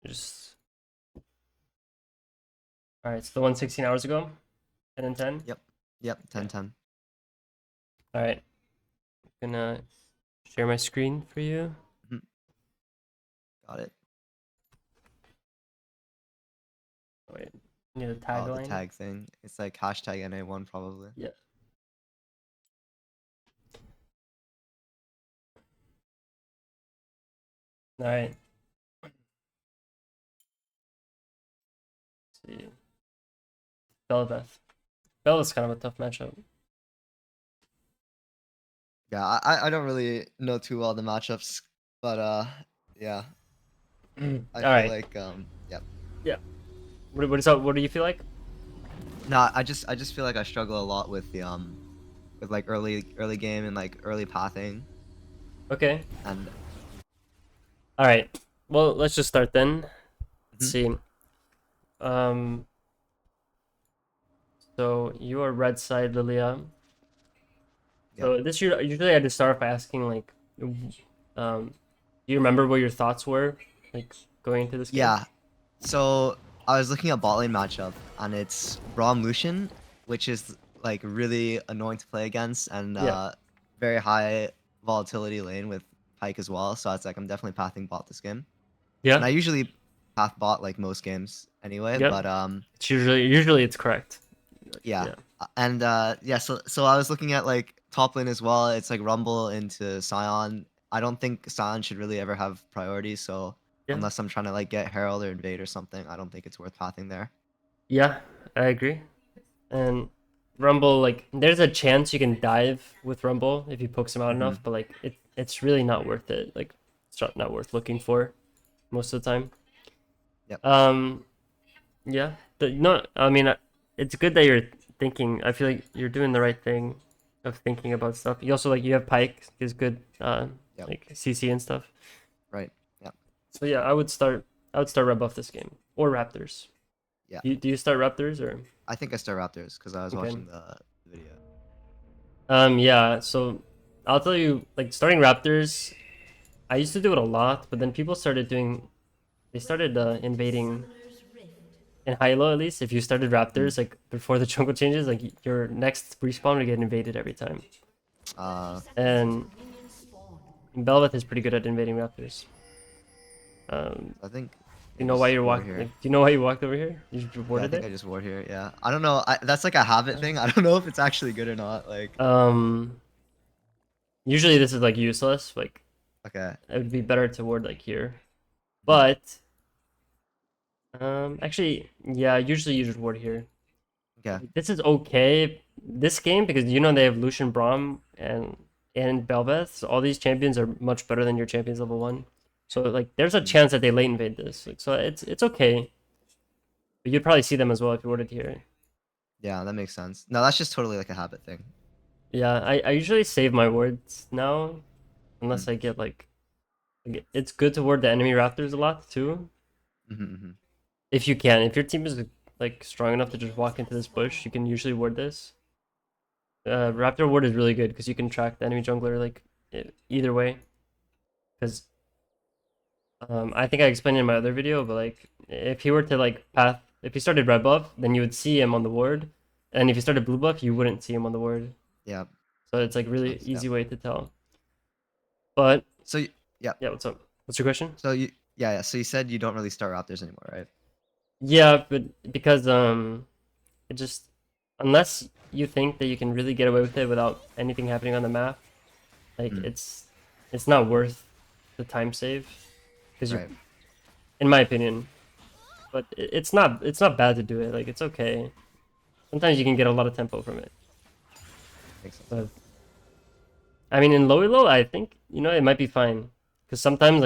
Just all right. So the one 16 hours ago, 10 and 10. Yep. Yep. 10, Okay. 10. All right. I'm gonna share my screen for you. Mhm. Got it. Oh, wait, need a Oh, the tagline. tag thing. It's like hashtag NA1 probably. Yeah. All right. Let's see. Belveth. Belveth's kind of a tough matchup. Yeah, I don't really know too well the matchups, but yeah, All I feel right. like yep. Yeah. What is up? What do you feel like? No, I just feel like I struggle a lot with like early game and like early pathing Okay. and All right. Well, let's just start then. Let's mhm, see. Um. So you are red side, Lillia. yep. So this usually I just start off by asking like, do you remember what your thoughts were like going into this game? Yeah. So I was looking at bot lane matchup and it's Braum Lucian, which is like really annoying to play against and Yeah. very high volatility lane with Pike as well. So it's like I'm definitely pathing bot this game. And Yeah. I usually path bot like most games anyway, Yep. but It's usually it's correct. yeah. Yeah. And yeah, so I was looking at like top lane as well. It's like Rumble into Sion. I don't think Sion should really ever have priority, so Yeah. unless I'm trying to like get Herald or invade or something, I don't think it's worth pathing there. Yeah. I agree. And Rumble, like, there's a chance you can dive with Rumble if he pokes him out Hmm. enough, but like it's really not worth it. Like, it's not worth looking for most of the time. Yep. Um. Yeah. No. I mean, it's good that you're thinking. I feel like you're doing the right thing of thinking about stuff. You also like you have Pike is good. Yep. Like CC and stuff. Right. Yep. So yeah, I would start Red Buff this game or Raptors. Yeah. Do you start Raptors or I think I start Raptors because I was okay? watching the video. Yeah. So I'll tell you, like starting Raptors, I used to do it a lot, but then people started doing. They started invading in high-low at least. If you started Mhm. Raptors like before the jungle changes, like your next respawn would get invaded every time. Uh, And Belveth is pretty good at invading Raptors. Um, I think you maybe know why just you're war walk? Like, here. do you know why you walked over here? You just Yeah, I reported think it. I just ward here. Yeah. I don't know. That's like a habit thing. I don't know if it's actually good or not. Like, Um, Usually this is like useless. Like okay. it would be better to ward like here. Mhm. But actually, yeah, usually you just ward here. Okay. This is okay. This game because you know they have Lucian Braum and Belveth. So all these champions are much better than your champions level 1. So like there's a Mhm. chance that they late invade this. Like, so it's okay. But you'd probably see them as well if you warded here. Yeah, that makes sense. No, that's just totally like a habit thing. Yeah, I usually save my wards now Mhm. unless I get like it's good to ward the enemy raptors a lot too. Mhm. Mhm. If you can. If your team is like strong enough to just walk into this bush, you can usually ward this. Raptor ward is really good because you can track the enemy jungler like either way. Because I think I explained it in my other video, but like if he were to like path, if he started red buff, then you would see him on the ward, and if he started blue buff, you wouldn't see him on the ward. Yeah, So it's like makes really sense. Yeah. easy way to tell. But Yeah. yeah, what's up? What's your question? So you yeah, yeah. So you said you don't really start Raptors anymore, right? Yeah, but because it just unless you think that you can really get away with it without anything happening on the map, like Mm, it's not worth the time save because you're, right. in my opinion. But it's not bad to do it. Like it's okay. Sometimes you can get a lot of tempo from it. Makes sense. But I mean, in low elo, I think it might be fine because sometimes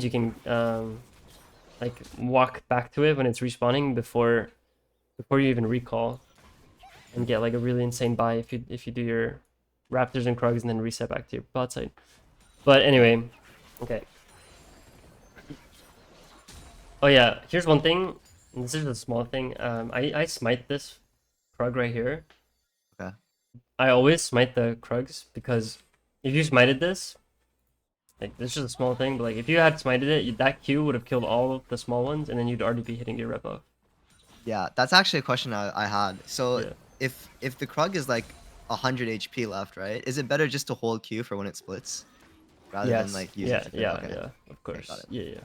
you can like walk back to it when it's respawning before you even recall and Mm, get like a really insane buy if you do your Raptors and Krugs and then reset back to your bot side. But yeah. anyway, okay. Oh yeah, here's one thing. And this is a small thing. I smite this Krug right here. Okay. I always smite the Krugs because if you smited this, Like it's just a small thing, but like if you had smited it, that Q would have killed all of the small ones, and then you'd already be hitting your rep buff. Yeah, that's actually a question I had. So Yeah. if the Krug is like 100 HP left, right? Is it better just to hold Q for when it splits rather than Yes. like use it Yeah. to clear? Yeah. Okay. Yeah. Of Okay, got course. it. Yeah. Yeah.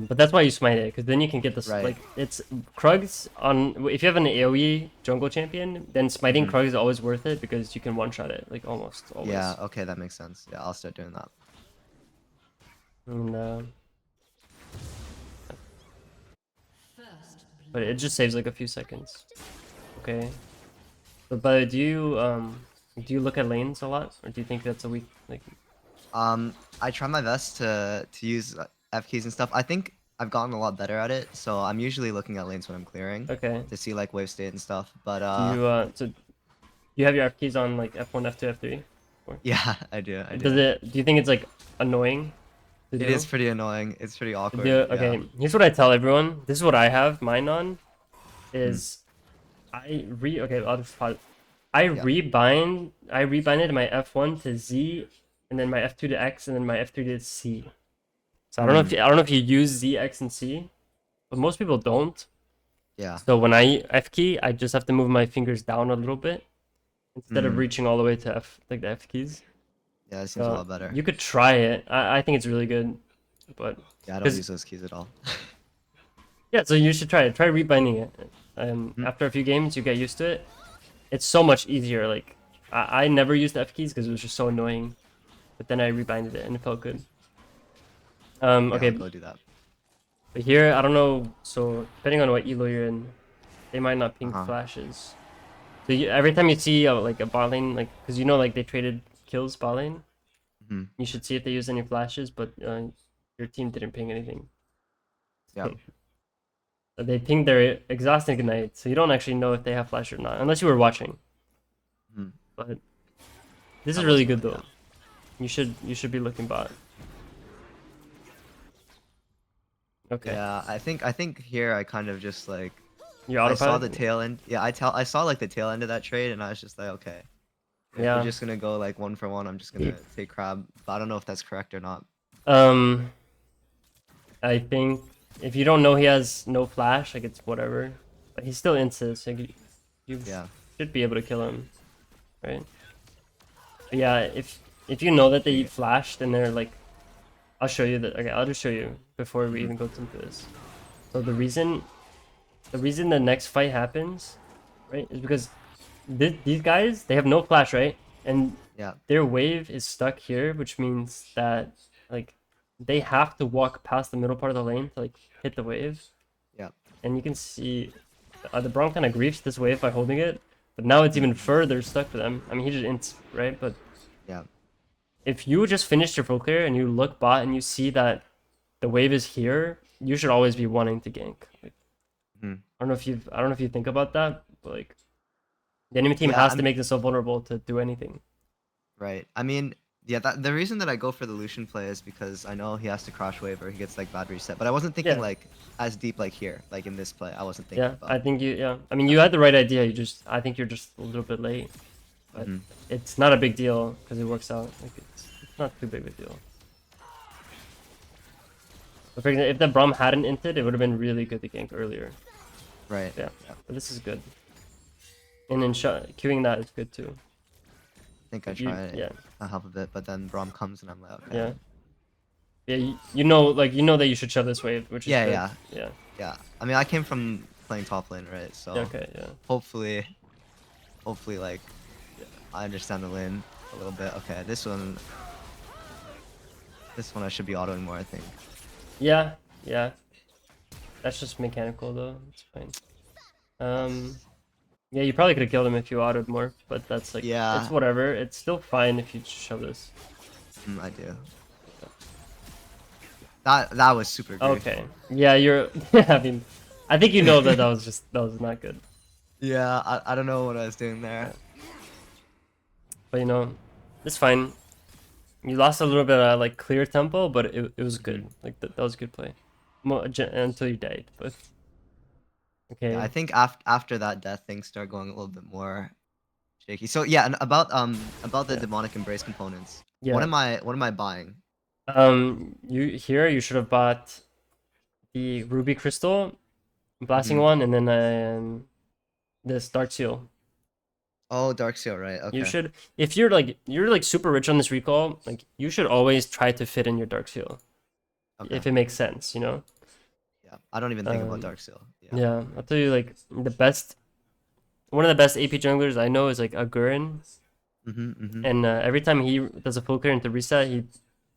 But that's why you smite it, because then you can get this Right. like it's Krugs on if you have an AoE jungle champion, then smiting Hmm. Krug is always worth it because you can one shot it like almost Yeah, always. okay, that makes sense. Yeah, I'll start doing that. And but it just saves like a few seconds. Okay. But do you look at lanes a lot, or do you think that's a weak like? I try my best to use F keys and stuff. I think I've gotten a lot better at it, so I'm usually looking at lanes when I'm clearing Okay. to see like wave state and stuff. But Do you so you have your F keys on like F1, F2, F3? Or yeah, I do. I does do. it? Do you think it's like annoying to It is do? pretty annoying. It's pretty Do awkward. Yeah. okay. Here's what I tell everyone. This is what I have mine on. Mm. Is okay. I'll just pause. I Yeah. rebinded my F1 to Z, and then my F2 to X, and then my F3 to C. So Mm. I don't know if you use Z, X, and C, but most people don't. Yeah. So when I F key, I just have to move my fingers down a little bit instead of Mm. reaching all the way to F like the F keys. Yeah, it seems a So lot better. you could try it. I think it's really good, but Yeah, I don't because use those keys at all. yeah, so you should try it. Try rebinding it. Mhm. After a few games, you get used to it. It's so much easier. Like I never used the F keys because it was just so annoying, but then I rebinded it and it felt good. Yeah, I'll Okay, go do that. but here I don't know. So depending on what elo you're in, they might not ping Uh-huh. flashes. So every time you see like a bot lane, like because you know like they traded kills bot lane, Hmm. you should see if they used any flashes, but your team didn't ping anything. Yeah. They pinged their exhaust ignite, so you don't actually know if they have flash or not, unless you were watching. Hmm. But this I is really wasn't good really, yeah. though. You should be looking bot. Okay, Yeah, I think here I kind of just like you I saw autopilot. the tail end. Yeah, I saw like the tail end of that trade and I was just like, okay, if we're Yeah. just gonna go like one for one, I'm just gonna take crab. But I don't know if that's correct or not. Um, I think if you don't know he has no flash, like it's whatever. But he's still insis. Like you Yeah. should be able to kill him, right? But yeah, if you know that they Okay. flashed and they're like, I'll show you that. Okay, I'll just show you before we Mhm. even go into this. So the reason the next fight happens, right, is because these guys they have no flash, right, and Yeah. their wave is stuck here, which means that like they have to walk past the middle part of the lane to like hit the wave. Yeah. And you can see the Braum kind of griefs this wave by holding it, but now it's Mhm. even further stuck for them. I mean, he just ints, right? But Yeah. if you just finished your full clear and you look bot and you see that the wave is here, you should always be wanting to gank. Like, Mhm. I don't know if you think about that, but like the enemy team Yeah. has to make themselves vulnerable to do anything. Right. I mean, yeah. The reason that I go for the Lucian play is because I know he has to crash wave or he gets like bad reset. But I wasn't thinking Yeah, like as deep like here, like in this play. I wasn't thinking yeah. I about. think yeah. I mean, you That. had the right idea. I think you're just a little bit late, but Mhm. it's not a big deal because it works out. Like it's not too big of a deal. But for example, if the Braum hadn't inted, it would have been really good to gank earlier. Right. Yeah, Yeah. but this is good. And then queuing that is good too. I think I But you, try yeah, a half of it, but then Braum comes and I'm like, okay. yeah, yeah. You know, like you know that you should shove this wave, which is Yeah. good. Yeah. Yeah. Yeah. I mean, I came from playing top lane, right? Yeah. So Okay. Yeah. hopefully, like I understand the lane a little bit. Okay, this one I should be autoing more, I think. Yeah. Yeah. That's just mechanical though. It's fine. Um. Yes. Yeah, you probably could have killed him if you autoed more, but that's like it's Yeah, whatever. It's still fine if you just shove this. I do. That was super grief. Okay. Yeah, you're. I mean, I think you know that that was not good. Yeah, I don't know what I was doing there. Yeah. But you know, it's fine. You lost a little bit of like clear tempo, but it was Mhm. good. Like that was a good play. Until you died, but Yeah, I okay. think after that death, things start going a little bit more shaky. So yeah, and about the Yeah. demonic embrace components. Yeah. What am I buying? You should have bought the ruby crystal, blasting Hmm. one, and then this dark seal. Oh, Dark Seal, right? You Okay. should, if you're like super rich on this recall, like you should always try to fit in your dark seal Okay. if it makes sense, you know. Yeah. I don't even think about Um, Dark Seal. Yeah. yeah, I'll tell you like one of the best AP junglers I know is like Agurin, Mm-hmm. Mm-hmm. and every time he does a full clear into reset, he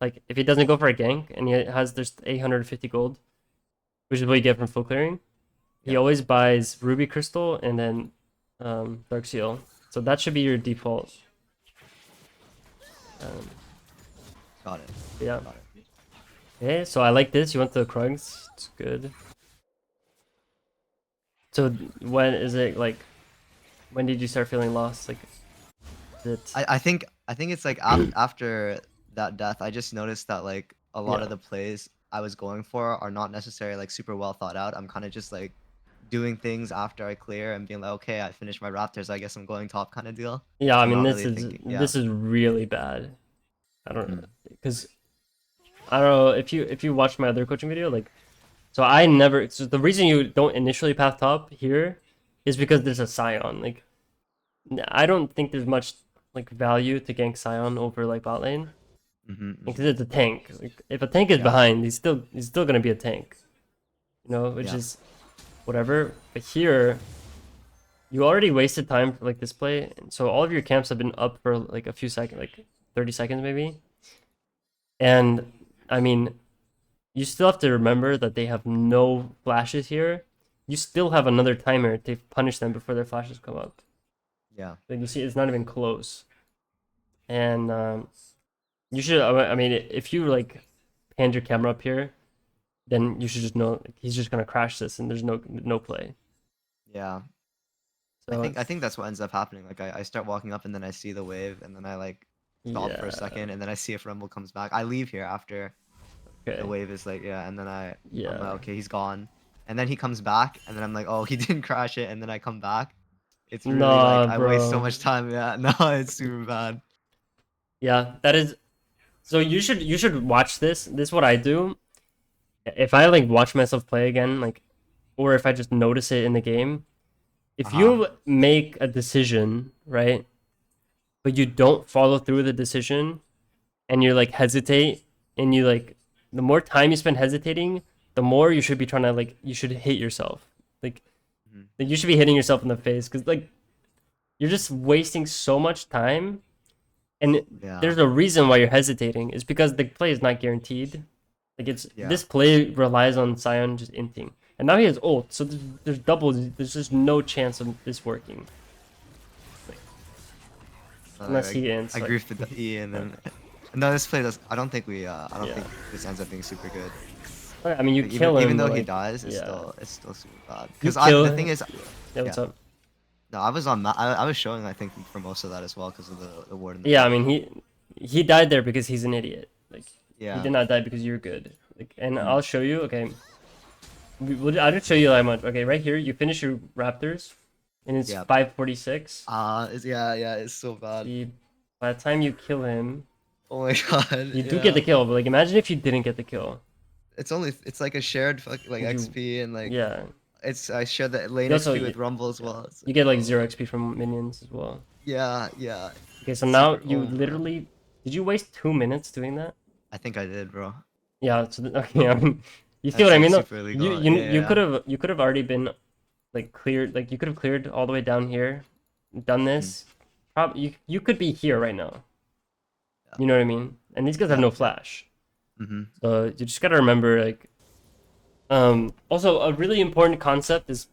like if he doesn't go for a gank and he has there's 850 gold, which is what you get from full clearing. He Yeah. always buys ruby crystal and then dark seal, so that should be your default. Um, Got it. yeah. Got it. Okay, so I like this. You went to the Krugs. It's good. So when is it like? When did you start feeling lost? Like, is it? I think it's like after that death, I just noticed that like a lot Yeah. of the plays I was going for are not necessarily like super well thought out. I'm kind of just like doing things after I clear and being like, okay, I finished my Raptors, I guess I'm going top kind of deal. Yeah. I I'm mean, not this really is thinking. Yeah. this is really bad. I don't know Mm. because I don't know if you watched my other coaching video. Like, so I never. So the reason you don't initially path top here is because there's a Scion. Like, I don't think there's much like value to gank Scion over like bot lane. Mm-hmm, Because mm-hmm. it's a tank. Like if a tank is Yeah. behind, he's still gonna be a tank. You know, which Yeah. is whatever. But here, you already wasted time for like this play, so all of your camps have been up for like a few seconds, like 30 seconds maybe. And I mean, you still have to remember that they have no flashes here. You still have another timer to punish them before their flashes come up. Yeah. Like you see, it's not even close. And you should. I mean, if you like hand your camera up here, then you should just know like, he's just gonna crash this, and there's no play. Yeah. I So think I think that's what ends up happening. Like I start walking up and then I see the wave and then I like stop for a yeah, second and then I see if Rumble comes back. I leave here after the okay, wave is like, yeah, and then I'm like, yeah, okay, he's gone. And then he comes back and then I'm like, oh, he didn't crash it, and then I come back. It's really like nah, I waste so bro, much time. Yeah. No, it's super bad. yeah, that is. So you should watch this. This is what I do. If I like watch myself play again, like, or if I just notice it in the game, if Uh-huh. you make a decision, right, but you don't follow through with the decision, and you like hesitate, and you like, the more time you spend hesitating, the more you should be trying to like, you should hit yourself, like, Mhm. like you should be hitting yourself in the face, because like you're just wasting so much time, and Yeah. there's a reason why you're hesitating. It's because the play is not guaranteed. Like it's Yeah. this play relies on Sion just inting, and now he has ult, so there's double. There's just no chance of this working like, unless he ints. I Like, agree with the E and then no, this play does. I don't yeah. think this ends up being super good. I mean, you Like, even kill even him, though but he like, dies, yeah, it's still super bad. you Because I kill the thing him. is, Yeah, yeah, what's up? no, I was showing I think for most of that as well because of the ward in the Yeah, I back. mean, he died there because he's an idiot. Like he Yeah. did not die because you're good. Like, and Mm. I'll show you. Okay, I'll just show you that much. Okay, right here, you finish your Raptors, and it's Yeah. 546. Yeah, it's so bad. The By the time you kill him, Oh my god, you do get yeah. the kill. But like, imagine if you didn't get the kill. It's like a shared like Would you? XP and like Yeah. it's I share the lane You also XP with Rumble as yeah, well. It's you like, get like oh 0 XP from minions as well. yeah. Okay, so It's now super. you Oh man, literally did you waste 2 minutes doing that? I think I did, bro. Yeah. So okay, I mean, you see what That's I like mean though. super You illegal. you you Yeah. could have already been like cleared. Like you could have cleared all the way down here, done Mm. this. Probably you could be here right now. Yeah. You know what I mean? And these guys have Yeah. no Yeah. flash. Mhm. So you just gotta remember like. Also, a really important concept is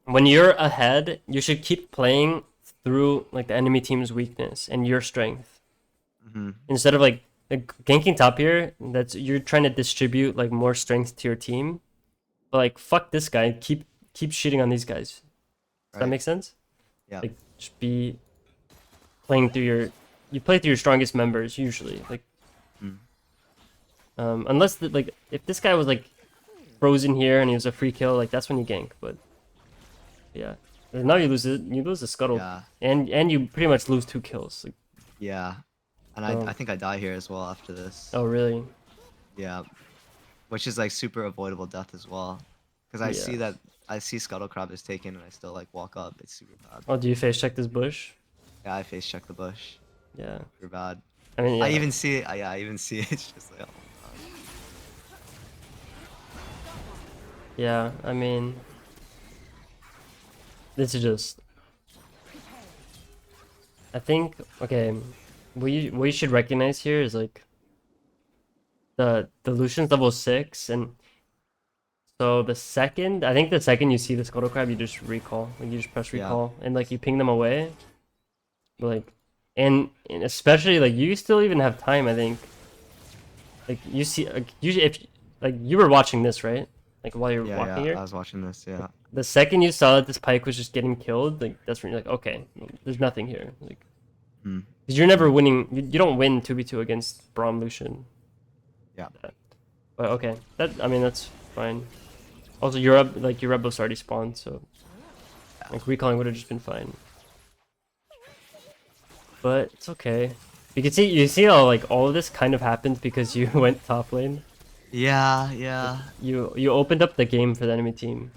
when you're ahead, you should keep playing through like the enemy team's weakness and your strength Mhm. instead of like ganking top here. That's you're trying to distribute like more strength to your team. But like fuck this guy, keep shitting on these guys. Does that Right. make sense? Yeah. Like just be playing through you play through your strongest members usually. Like Mm. unless like if this guy was like frozen here and he was a free kill, like that's when you gank. But yeah. And now you lose it. You lose the scuttle, Yeah, and you pretty much lose 2 kills. Like, yeah. And I so, think I die here as well after this. oh really? Yeah, which is like super avoidable death as well. Because I Yeah. see that I see Scuttle Crab is taken and I still like walk up. It's super bad. Oh, do you face check this bush? Yeah, I face check the bush. Yeah. Super bad. I mean, I yeah. even see it. Yeah, I even see it. It's just like, oh my god. Yeah. I mean, this is just. I think okay. What you should recognize here is like the Lucian's level 6, and so I think the second you see the Scuttle Crab, you just recall. Like you just press Yeah, recall and like you ping them away. Like, and especially like you still even have time. I think. Like you see, like, usually if like you were watching this, right? Like while you're yeah, walking yeah. here. I was watching this. Yeah. The second you saw that this pike was just getting killed, like that's when you're like, okay, there's nothing here. Like, Hmm. 'cause you're never winning. You don't win 2v2 against Braum Lucian. Yeah. But okay, I mean that's fine. Also, your red buff's already spawned, so like recalling would have just been fine. But it's okay. You see how like all of this kind of happened because you went top lane. Yeah, Like yeah. you opened up the game for the enemy team.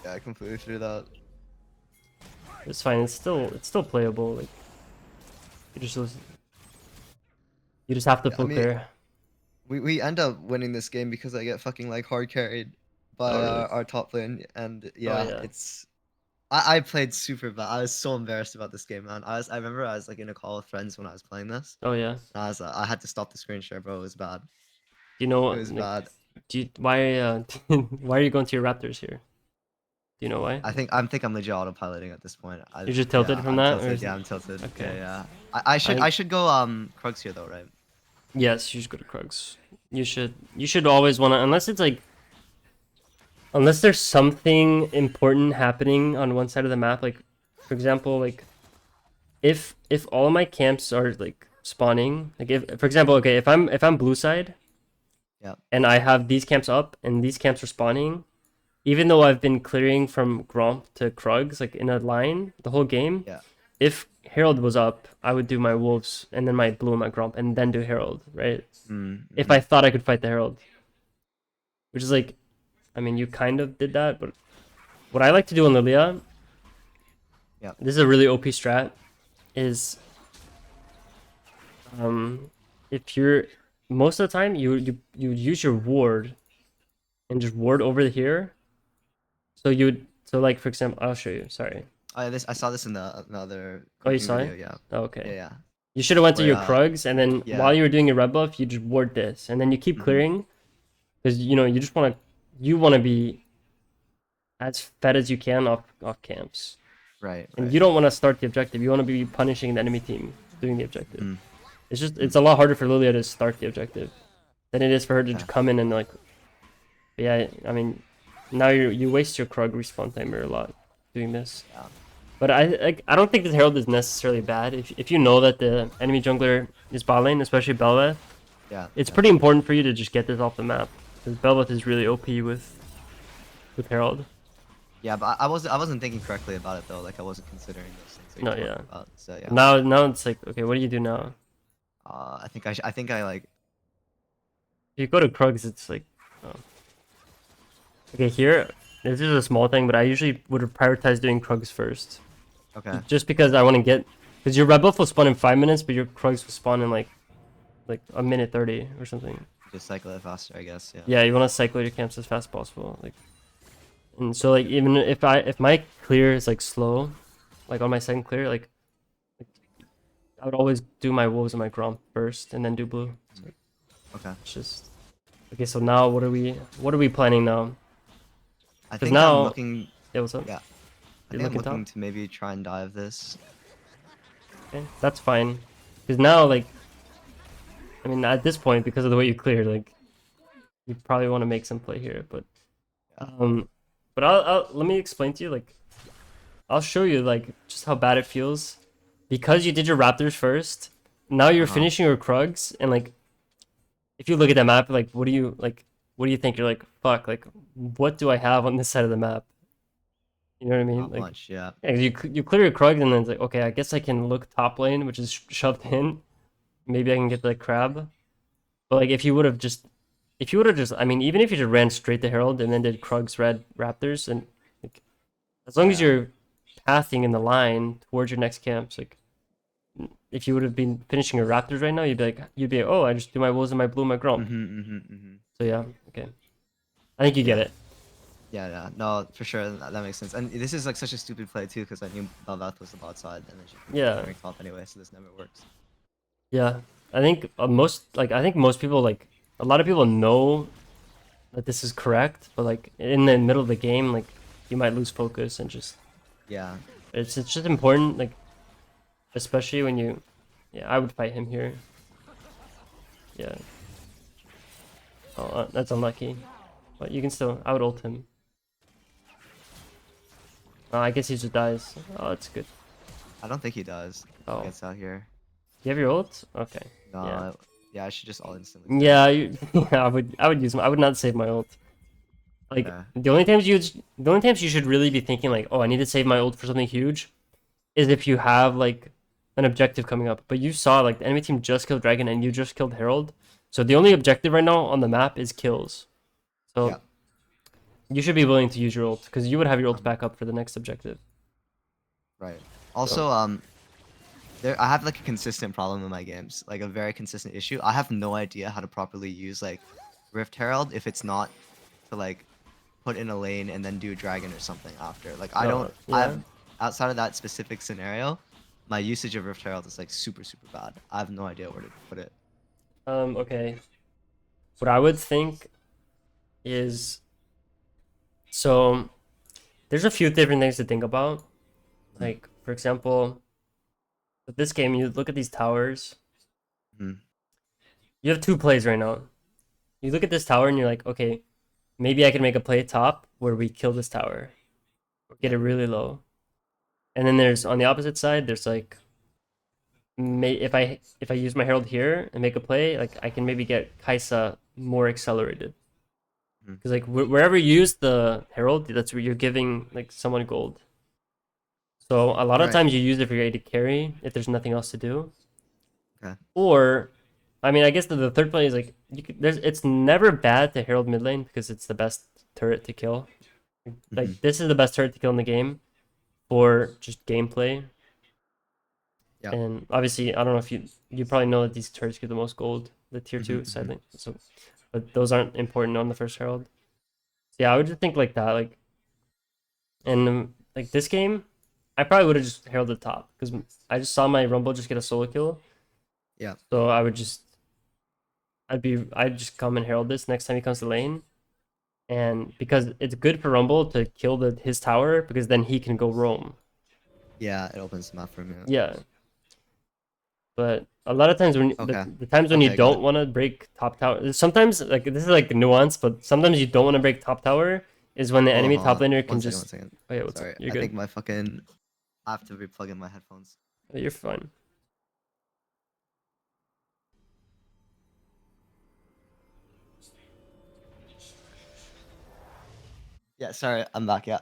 Yeah, I completely threw that. It's fine. It's still playable. Like you just you just have to I full mean, clear. we end up winning this game because I get fucking like hard carried by Oh really? our top lane, and Oh yeah, yeah. it's I played super bad. I was so embarrassed about this game, man. I remember I was like in a call with friends when I was playing this. Oh yeah. And I had to stop the screen share, bro. It was bad. Do you know It what? was Like, bad. why why are you going to your Raptors here? Do you know why? I think I'm legit autopiloting at this point. You're just tilted Yeah, from I'm that, or tilted. is Yeah, it... I'm tilted. Yeah, Okay. yeah. I should go Krugs here though, right? Yes, you should go to Krugs. You should always want to, unless there's something important happening on one side of the map, like for example, like if all of my camps are like spawning, like if for example, okay, if I'm blue side Yeah, and I have these camps up and these camps are spawning, even though I've been clearing from Gromp to Krugs like in a line the whole game, yeah. if Herald was up, I would do my Wolves and then my Blue and my Gromp and then do Herald, right? If I Mm-hmm. thought I could fight the Herald, which is like, I mean, you kind of did that, but what I like to do on Lillia, Yeah, this is a really OP strat, is um, if you're most of the time you use your ward and just ward over here. So like for example, I'll show you. Sorry. I saw this in the another Oh, you cooking saw video. it? Yeah, Oh, yeah, okay. yeah. You should have went to Where your Krugs, and then while yeah. you were doing your red buff, you just ward this, and then you keep Mm-hmm. clearing, because you know you want to be as fed as you can off camps, Right, and right. you don't want to start the objective. You want to be punishing the enemy team doing the objective. Mm-hmm. It's a lot harder for Lillia to start the objective than it is for her to Yeah, come in and like, yeah. I mean, now you waste your Krug respawn timer a lot doing this. yeah, But I don't think this Herald is necessarily bad. If you know that the enemy jungler is bot lane, especially Bel'Veth, yeah, it's yeah. pretty important for you to just get this off the map. Because Bel'Veth is really OP with Herald. Yeah, but I wasn't thinking correctly about it though. Like I wasn't considering those things that No, you're yeah. talking about. So yeah. Now it's like, okay, what do you do now? I think I like. If you go to Krugs, it's like, oh. Okay, here, this is a small thing, but I usually would prioritize doing Krugs first. Okay. Just because I want to get, because your red buff will spawn in 5 minutes, but your Krugs will spawn in like a minute 30 or something. Just cycle it faster, I guess. Yeah. Yeah, you want to cycle your camps as fast as possible. Like, and so like even if my clear is like slow, like on my second clear, like I would always do my wolves and my Gromp first, and then do blue. So Okay. it's just okay. So now what are we planning now? I Because think I'm now, looking. yeah, what's up? Yeah. I You're think I'm looking top. looking to maybe try and dive this. Okay, that's fine. Because now, like, I mean, at this point, because of the way you cleared, like, you probably want to make some play here. But Yeah. but I'll let me explain to you. Like, I'll show you like just how bad it feels because you did your Raptors first. Now you're Uh-huh. finishing your Krugs, and like, if you look at the map, like, what do you like? What do you think? You're like, fuck. Like, what do I have on this side of the map? You know what I mean? Not Like, much. Yeah. yeah, 'cause you clear your Krug and then it's like, okay, I guess I can look top lane, which is shoved in. Maybe I can get the crab. But like, if you would have just, I mean, even if you just ran straight to Herald and then did Krug's red Raptors, and like, as long as Yeah. you're pathing in the line towards your next camps, like, if you would have been finishing your Raptors right now, you'd be, oh, I just do my wolves and my blue, and my Grump. So yeah, okay, I think you get Yeah. it. Yeah, yeah, no, for sure, that makes sense. And this is like such a stupid play too, because I knew Belvath was the bot side, and then she Yeah, clearing top anyway, so this never works. yeah. I think I think most people like a lot of people know that this is correct, but like in the middle of the game, like you might lose focus and just Yeah, it's just important, like especially when you, yeah, I would fight him here. Yeah. Oh, that's unlucky, but you can still. I would ult him. I guess he just dies. Oh, that's good. I don't think he does. He Oh, gets out here. you have your ult? Okay. Yeah. No, yeah, I should just all instantly kill him. Yeah, yeah. I would use my. I would not save my ult. Like Yeah, the only times you should really be thinking like, oh, I need to save my ult for something huge, is if you have like an objective coming up. But you saw like the enemy team just killed Dragon and you just killed Herald. So the only objective right now on the map is kills. yeah. So you should be willing to use your ult because you would have your ult Um, back up for the next objective. right. So Also, I have like a consistent problem in my games, like a very consistent issue. I have no idea how to properly use like Rift Herald if it's not to like put in a lane and then do dragon or something after. Like I don't, I yeah. have outside of that specific scenario, my usage of Rift Herald is like super bad. I have no idea where to put it. Okay. What I would think is, so there's a few different things to think about. Mm, Like for example, with this game, you look at these towers. mm, You have two plays right now. You look at this tower and you're like, okay, maybe I can make a play top where we kill this tower, get yeah, it really low. And then there's on the opposite side, there's like, if I use my herald here and make a play, like I can maybe get Kaisa more accelerated. mm, Because like wherever you use the herald, that's where you're giving like someone gold. So a lot of right. times you use it for your AD carry if there's nothing else to do. Okay. Or, I mean, I guess the third play is like it's never bad to herald mid lane because it's the best turret to kill. Hmm. Like this is the best turret to kill in the game for just gameplay. Yeah. And obviously, I don't know if you probably know that these turrets give the most gold, the tier Hmm. 2 side Hmm. lane. So, but those aren't important on the first herald. So yeah, I would just think like that, like, and like this game, I probably would have just heralded top because I just saw my Rumble just get a solo kill. Yeah. So I'd just come and herald this next time he comes to lane. And because it's good for Rumble to kill his tower because then he can go roam. Yeah. It opens the map for me. Yeah. But a lot of times when Okay. the times when you Okay. Got it. don't want to break top tower, sometimes like this is like nuance, but sometimes you don't want to break top tower is when the Hold on. enemy Hold top on. laner can One second. One just. second. Oh yeah, what's up? Sorry. You're I think good. my fucking. I have to replug in my headphones. Oh, you're fine. Yeah. Sorry. I'm back. Yeah.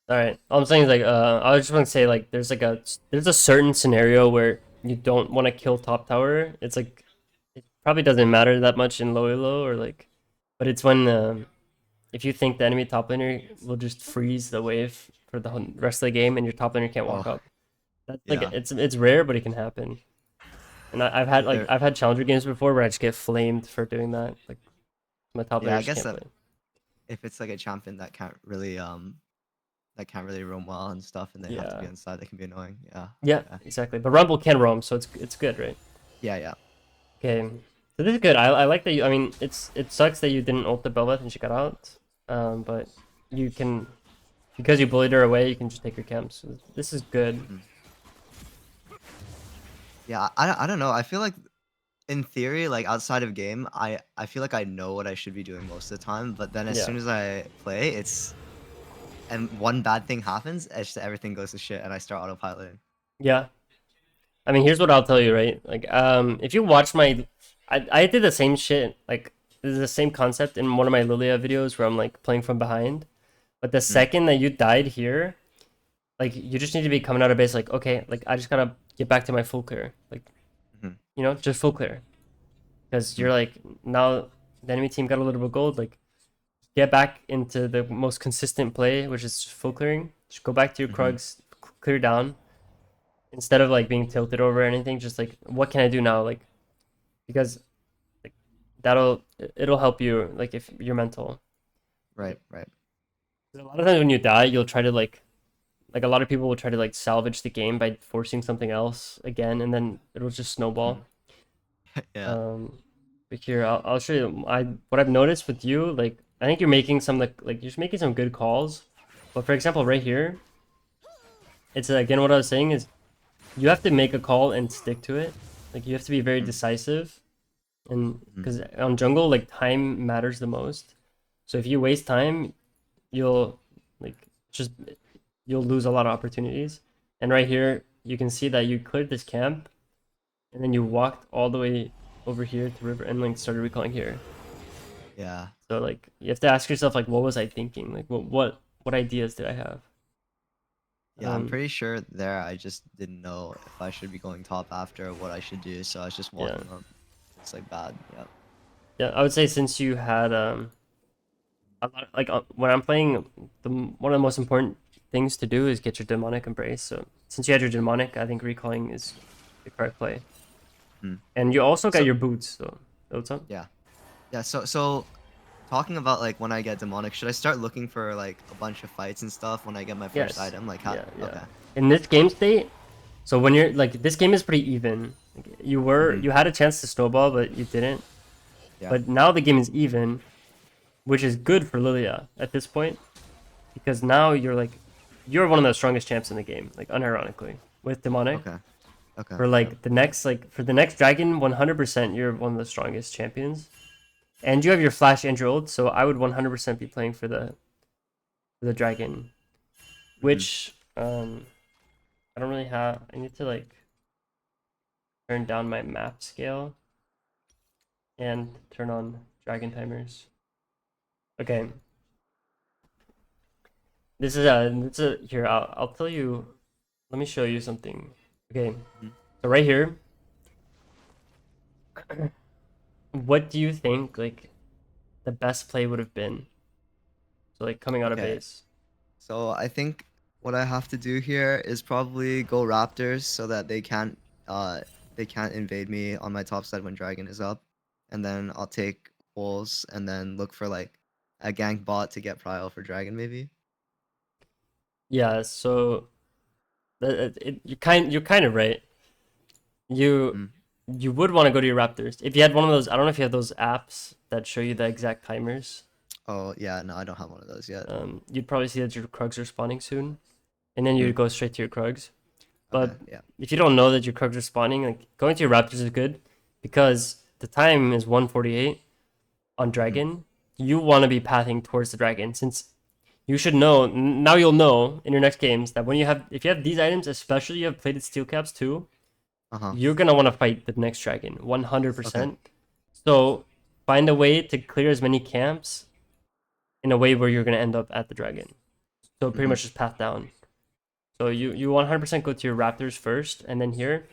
All right. All I'm saying is like I just want to say like there's a certain scenario where you don't want to kill top tower. It's like it probably doesn't matter that much in low elo or like, but it's when if you think the enemy top laner will just freeze the wave for the rest of the game and your top laner can't walk Oh. up. That's like Yeah. it's rare, but it can happen. And There. I've had challenger games before where I just get flamed for doing that. Like my top Yeah. laner I just guess can't that play. if it's like a champion that can't really roam well and stuff, and they have to be Yeah, inside, that can be annoying. Yeah. yeah, Okay. exactly. But Rumble can roam, so it's good, right? Yeah. Yeah. Okay, so this is good. I like that you. I mean, it sucks that you didn't ult the Belveth and she got out. But you can because you bullied her away. You can just take your camps. So this is good. Mhm. Yeah. I don't know. I feel like in theory, like outside of game, I feel like I know what I should be doing most of the time. But then as Yeah, soon as I play, it's and one bad thing happens, it's just everything goes to shit, and I start autopiloting. yeah. I mean, here's what I'll tell you, right? Like, if you watch I did the same shit. Like, this is the same concept in one of my Lillia videos where I'm like playing from behind. But the Mm. second that you died here, like you just need to be coming out of base like, okay, like I just gotta get back to my full clear, like, Mhm. you know, just full clear, because Mhm. you're like, now the enemy team got a little bit of gold, like get back into the most consistent play, which is just full clearing. Just go back to your Mhm. Krugs, clear down instead of like being tilted over or anything. Just like, what can I do now? Like, because like it'll help you like if you're mental. Right. Right. A lot of times when you die, you'll try to like a lot of people will try to like salvage the game by forcing something else again, and then it'll just snowball. Mhm. Yeah. Um, but here I'll show you what I've noticed with you. Like I think you're making some like you're just making some good calls. But for example, right here, it's again what I was saying is you have to make a call and stick to it. Like you have to be very Mhm. decisive, and Mhm. because on jungle like time matters the most. So if you waste time, you'll like just you'll lose a lot of opportunities. And right here, you can see that you cleared this camp, and then you walked all the way over here to river and like started recalling here. Yeah. So like you have to ask yourself like, what was I thinking? Like what ideas did I have? Yeah, I'm Um, pretty sure there I just didn't know if I should be going top after or what I should do, so I was just yeah, walking up. It's like bad. Yeah. yeah. I would say since you had a lot like when I'm playing, one of the most important things to do is get your demonic embrace. So since you had your demonic, I think recalling is the correct play. Mhm. And you also got So your boots. So what's up? yeah. Yeah, so talking about like when I get demonic, should I start looking for like a bunch of fights and stuff when I get my first Yes. item? Like how Yeah, yeah. okay. In this game state, so when you're like this game is pretty even. Like, Hmm. you had a chance to snowball, but you didn't. Yeah. But now the game is even, which is good for Lillia at this point because now you're one of the strongest champs in the game, like unironically with demonic. Okay. Okay. For Yep. like the next for the next dragon, 100% you're one of the strongest champions, and you have your flash and your ult. So I would 100% be playing for the dragon, Hmm. which I don't really have. I need to like turn down my map scale and turn on dragon timers. Okay, this is a here. I'll tell you. Let me show you something. Okay, Hmm. so right here, what do you think like the best play would have been? So like coming out of Okay. base. So I think what I have to do here is probably go Raptors so that uh they can't invade me on my top side when Dragon is up. And then I'll take Wolves and then look for like a gank bot to get Prio for Dragon maybe. Yeah, so you're kind of right. You Mm. you would want to go to your Raptors if you had one of those. I don't know if you have those apps that show you the exact timers. Oh yeah, no, I don't have one of those yet. You'd probably see that your Krugs are spawning soon, and then Mm. you'd go straight to your Krugs. Okay, But yeah. if you don't know that your Krugs are spawning, like going to your Raptors is good because the time is 148 on Hmm. Dragon. You want to be pathing towards the Dragon since you should know now. You'll know in your next games that when you have if you have these items, especially you have plated steel caps too, Uh-huh. you're gonna want to fight the next dragon Okay. 100%. So find a way to clear as many camps in a way where you're gonna end up at the dragon. So pretty Hmm. much just path down. So you 100% go to your raptors first, and then here,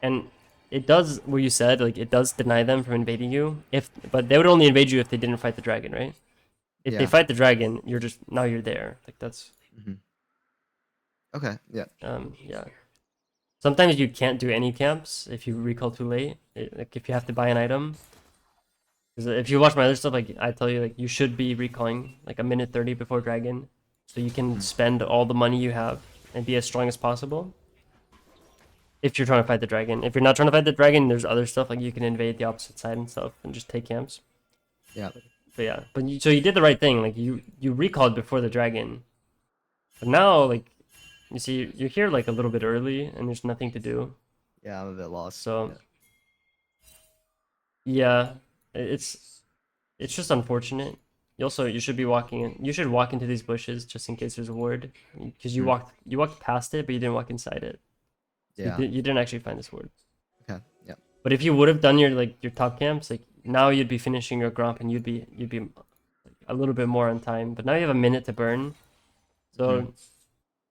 and it does what you said. Like it does deny them from invading you. But they would only invade you if they didn't fight the dragon, right? If they Yeah. fight the dragon, you're just now you're there. Like that's Hmm. Okay, yeah. yeah. Sometimes you can't do any camps if you recall too late. Like if you have to buy an item. Because if you watch my other stuff, like I tell you, like you should be recalling like a minute 30 before dragon, so you can Hmm. spend all the money you have and be as strong as possible. If you're trying to fight the dragon, if you're not trying to fight the dragon, there's other stuff like you can invade the opposite side and stuff and just take camps. Yeah. But yeah, so you did the right thing. Like you recalled before the dragon, but now like you see you're here like a little bit early and there's nothing to do. Yeah, I'm a bit lost. So Yeah. yeah, it's just unfortunate. You should be walking in. You should walk into these bushes just in case there's a ward, because Hmm. you walked past it, but you didn't walk inside it. So Yeah. you didn't actually find this ward. Okay. Yeah. But if you would have done your like your top camps, like now you'd be finishing your gromp and you'd be a little bit more on time. But now you have a minute to burn. Hmm. So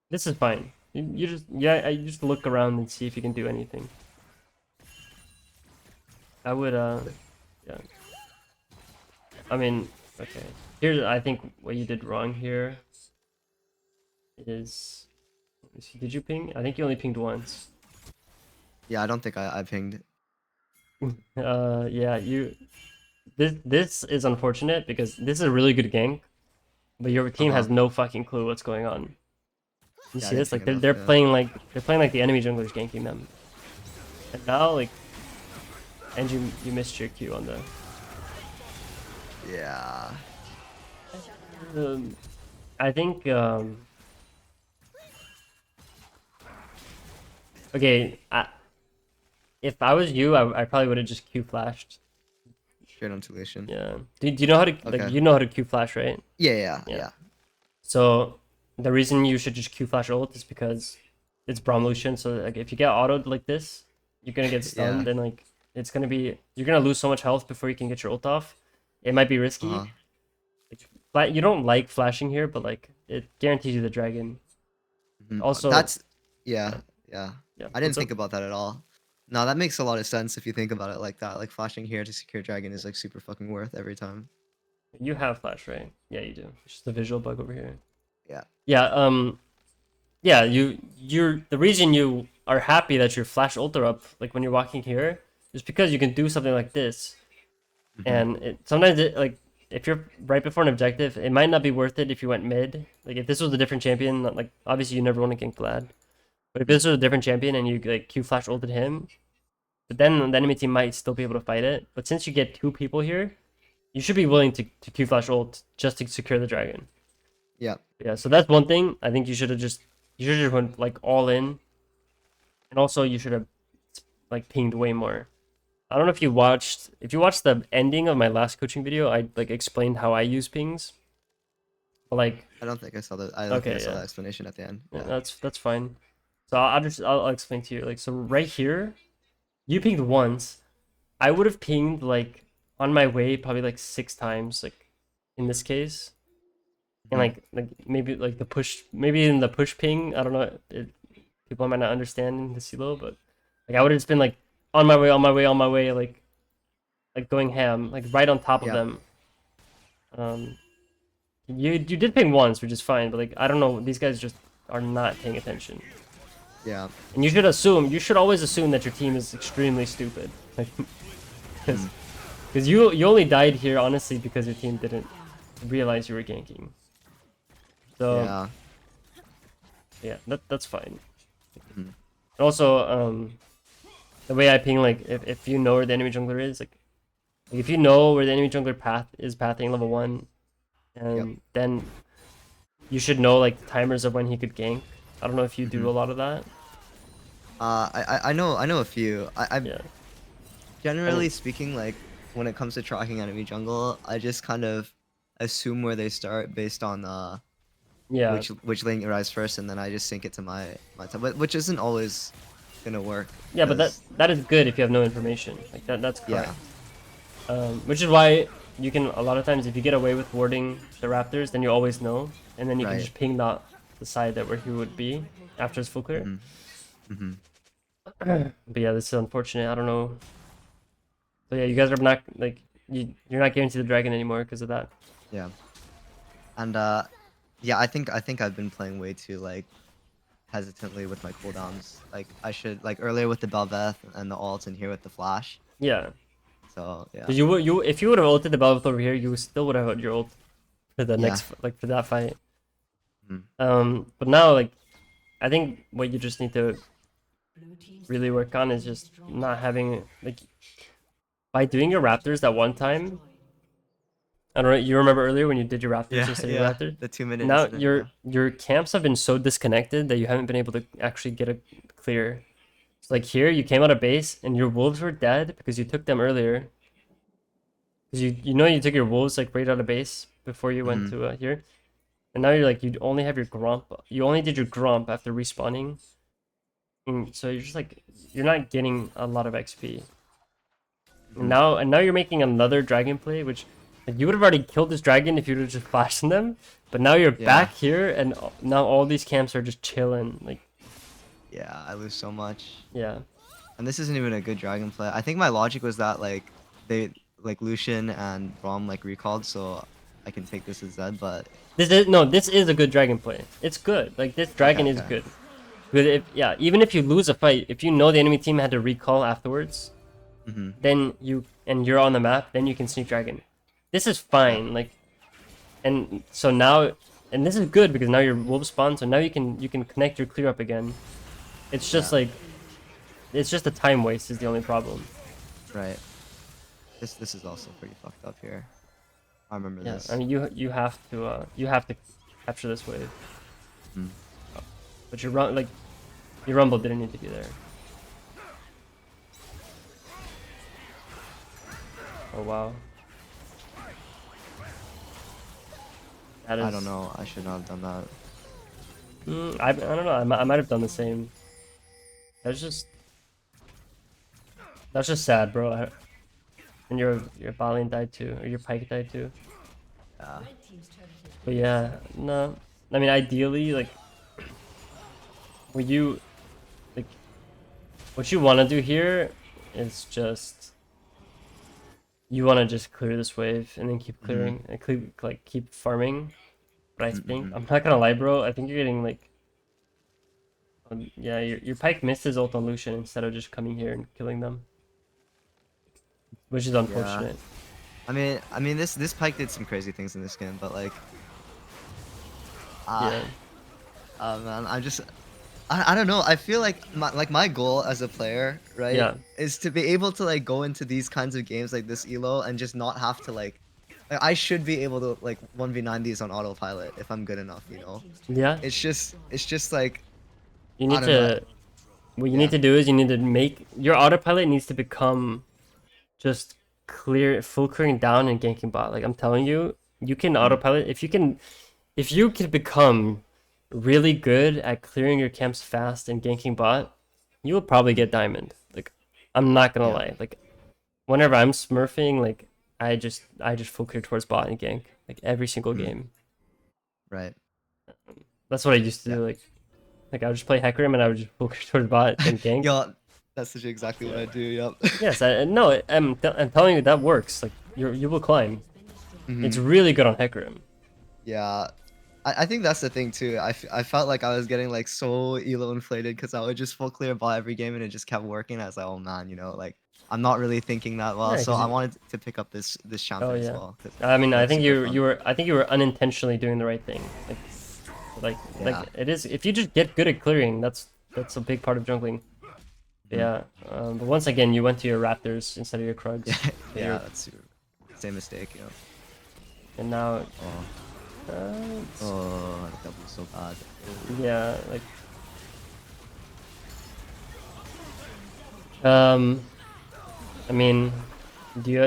This is fine. You just you just look around and see if you can do anything. I would yeah. I mean, okay. Here's I think what you did wrong here is let me see, did you ping? I think you only pinged once. Yeah, I don't think I pinged. Yeah, this is unfortunate because this is a really good gank, but your team Uh-huh. has no fucking clue what's going on. You Yeah, I see didn't this? ping Like enough. they're Yeah. playing like the enemy junglers ganking them. And now like and you missed your Q on the Yeah. um, I think okay, if I was you, I probably would have just Q flashed. Straight on tuition. Yeah. Do you know how to like Okay. you know how to Q flash, right? Yeah, yeah, Yeah. yeah. So the reason you should just Q flash ult is because it's Braum Lucian. So like if you get autoed like this, you're gonna get Yeah. stunned and like it's gonna be you're gonna lose so much health before you can get your ult off. It might be risky. Uh-huh. Like, you don't like flashing here, but like it guarantees you the dragon. Also, That's yeah, yeah. yeah. I didn't What's up? think about that at all. No, that makes a lot of sense if you think about it like that. Like flashing here to secure dragon is like super fucking worth every time. You have flash, right? Yeah, you do. It's just a visual bug over here. Yeah. Yeah. Yeah. You're the reason you are happy that your flash ult are up, like when you're walking here, is because you can do something like this. Hmm. And sometimes like if you're right before an objective, it might not be worth it if you went mid. Like if this was a different champion, like obviously you never want to gank Vlad. But if this was a different champion and you like Q flash ulted him, but then the enemy team might still be able to fight it. But since you get two people here, you should be willing to Q flash ult just to secure the dragon. Yeah. Yeah, so that's one thing. I think you should have just went like all in, and also you should have like pinged way more. I don't know if you watched the ending of my last coaching video, I like explained how I use pings. But like I don't think I saw that. I don't think I okay, saw yeah, that explanation at the end. yeah, Yeah. that's fine. So I'll explain to you. Like so right here, you pinged once. I would have pinged like on my way probably like 6 times, like in this case, and Hmm. like maybe like the push, maybe in the push ping. I don't know. People might not understand in the silo, but like I would have just been like on my way, on my way, on my way, like going ham, like right on top of Yeah. them. Um, you did ping once, which is fine, but like I don't know, these guys just are not paying attention. Yeah. And you should always assume that your team is extremely stupid, like Hmm. because you only died here honestly because your team didn't realize you were ganking. So Yeah. yeah, that's fine. Hmm. And also, the way I ping, like if you know where the enemy jungler is, like if you know where the enemy jungler path is pathing level 1, Yep. and then you should know like timers of when he could gank. I don't know if you Hmm. do a lot of that. I know a few. I Yeah, I generally mean, speaking, like when it comes to tracking enemy jungle, I just kind of assume where they start based on yeah, which lane arrives first, and then I just sync it to my time, but which isn't always gonna work yeah, but because that is good if you have no information. Like that's yeah, correct. Which is why you can a lot of times if you get away with warding the Raptors, then you always know, and then you can right. just ping the side that where he would be after his full clear. Hmm. Hmm. But yeah, this is unfortunate. I don't know. So yeah, you guys are not like you're not guaranteed the dragon anymore because of that. Yeah, and yeah, I think I've been playing way too like hesitantly with my cooldowns. Like I should like earlier with the Bel'Veth and the ult, and here with the flash. Yeah, So yeah, because you if you would have ulted the Bel'Veth over here, you still would have had your ult for the yeah. next like for that fight. Mhm. But now like I think what you just need to really work on is just not having like by doing your Raptors that one time. I don't know. You remember earlier when you did your Raptors Yeah, instead of your yeah. Raptors? The 2 minute Now incident. Yeah. your camps have been so disconnected that you haven't been able to actually get a clear. So like here, you came out of base and your wolves were dead because you took them earlier. Because you know you took your wolves like right out of base before you went Hmm. to here, and now you're like you only have your grump. You only did your grump after respawning, and so you're just like you're not getting a lot of XP. Hmm. And now you're making another dragon play, which Like, you would have already killed this dragon if you would have just flashed them, but now you're Yeah. back here, and now all these camps are just chilling. Like, Yeah, I lose so much. yeah. And this isn't even a good dragon play. I think my logic was that like they like Lucian and Braum like recalled, so I can take this as Z. But This is a good dragon play. It's good. Like, this okay, dragon is okay. good. But if yeah, even if you lose a fight, if you know the enemy team had to recall afterwards, Mhm. then you're on the map, then you can sneak dragon. This is Yeah. fine. Like, and so now, and this is good because now you're wolf spawn, so now you can connect your clear up again. It's just Yeah. like, it's just a time waste is the only problem. Right. This is also pretty fucked up here. I remember Yeah, I this. mean you have to capture this wave, Mm. but your rumble didn't need to be there. Oh wow, that I don't is. know. I should not have done that. I don't know. I might have done the same. That's just that's just sad, bro. And your Balian died too, or your Pike died too. Yeah. But yeah, no. I mean, ideally, like, what you like, what you want to do here is just you want to just clear this wave and then keep Mhm. clearing and keep farming. But I think Mhm. I'm not gonna lie, bro. I think you're getting like, yeah, your Pike missed his ult on Lucian instead of just coming here and killing them, which is Yeah. unfortunate. I mean, this Pike did some crazy things in this game, but like, ah, Yeah, man, I don't know. I feel like my goal as a player, right, yeah, is to be able to like go into these kinds of games like this elo and just not have to like I should be able to like 1v9 these on autopilot if I'm good enough, you know. yeah. It's just like You I need don't know. to. What you need Yeah. to do is you need to make your autopilot needs to become just full clearing down and ganking bot. Like, I'm telling you, you can Mhm. autopilot if you can become really good at clearing your camps fast and ganking bot, you will probably Mhm. get diamond. Like, I'm not gonna Yeah. lie. Like, whenever I'm smurfing, like, I just full clear towards bot and gank like every single Mhm. game. Right. That's what I used to Yeah. do. Like I would just play Hecarim and I would just full clear towards bot and gank. Yo, that's such exactly what Yeah. I do. Yep. Yes, no, I'm telling you that works. Like, you will climb. It's Mhm. really good on Hecarim. Yeah. I think that's the thing too. I felt like I was getting like so elo inflated because I would just full clear ball every game and it just kept working. I was like, oh man, like I'm not really thinking that well. Yeah, So I because wanted to pick up this oh champion as yeah. well because I mean, it I looks think super you you fun. were I think you were unintentionally doing the right thing. Like Yeah. it is. If you just get good at clearing, that's a big part of jungling. Mhm. Yeah. But once again, you went to your Raptors instead of your Yeah. Krugs. So Yeah. That's super. Same mistake. Yeah. and now, Oh. it's, Oh. That was so bad. yeah, like, um, I mean, do you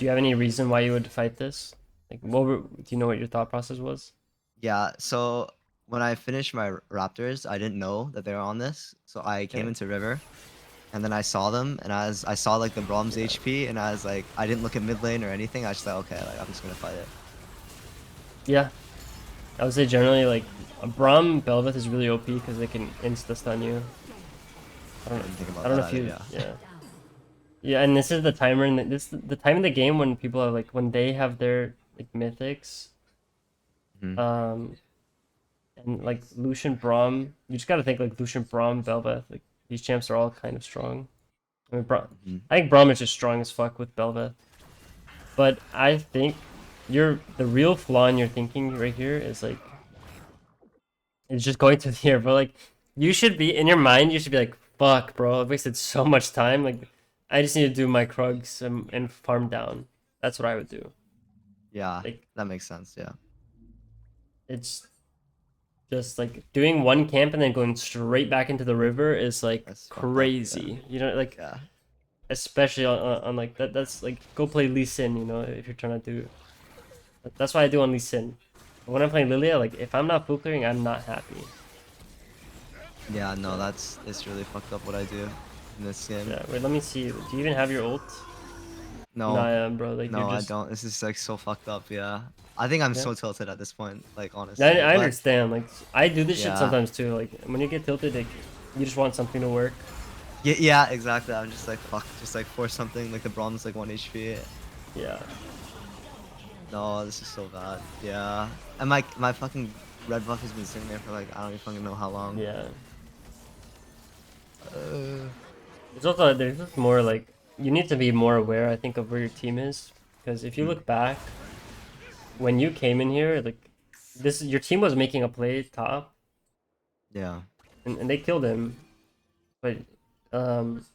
have any reason why you would fight this? Like, do you know what your thought process was? Yeah. So when I finished my Raptors, I didn't know that they were on this. So I came Okay. into River. And then I saw them, and as I saw like the Brahms Yeah. HP, and I was like, I didn't look at mid lane or anything. I just thought, okay, like I'm just gonna fight it. Yeah. I would say generally, like, a Braum Belveth is really OP because they can insta stun you. I I don't didn't think I about don't that know if either. you Yeah. yeah. Yeah, and this is the timer in the time in the game when people are like when they have their like mythics, Mhm. um and like Lucian Braum, you just gotta think like Lucian Braum Belveth, like these champs are all kind of strong. I mean Mhm. I think Braum is just strong as fuck with Belveth. But I think the real flaw in your thinking right here is like it's just going to the air, but like you should be in your mind, you should be like, fuck, bro, I've wasted so much time. Like, I just need to do my Krugs and farm down. That's what I would do. Yeah, Like, that makes sense. Yeah, it's just like doing one camp and then going straight back into the river is like that's fucked up. Yeah, crazy. You know, like yeah, especially on like that. That's like go play Lee Sin. You know, if you're trying to do. That's why I do on Lee Sin. But when I'm playing Lillia, like if I'm not full clearing, I'm not happy. yeah. No, it's really fucked up what I do in this game. Yeah. Wait, let me see. Do you even have your ult? No, Nah, yeah, bro. Like you're no, I just don't. This is like so fucked up. Yeah, I think I'm yeah. so tilted at this point. Like Yeah, honestly, I but understand. Like I do this shit yeah, sometimes too. Like when you get tilted, like you just want something to work. yeah, yeah, exactly. I'm just like fuck, just like force something. Like the Brahm's like 1 HP. Yeah. No, this is so bad. Yeah, and my fucking red buff has been sitting there for like I don't even fucking know how long. Yeah. Uh, It's also there's just more like you need to be more aware, I think, of where your team is. Because if you mm, look back, when you came in here, like this your team was making a play top yeah, and they killed him. But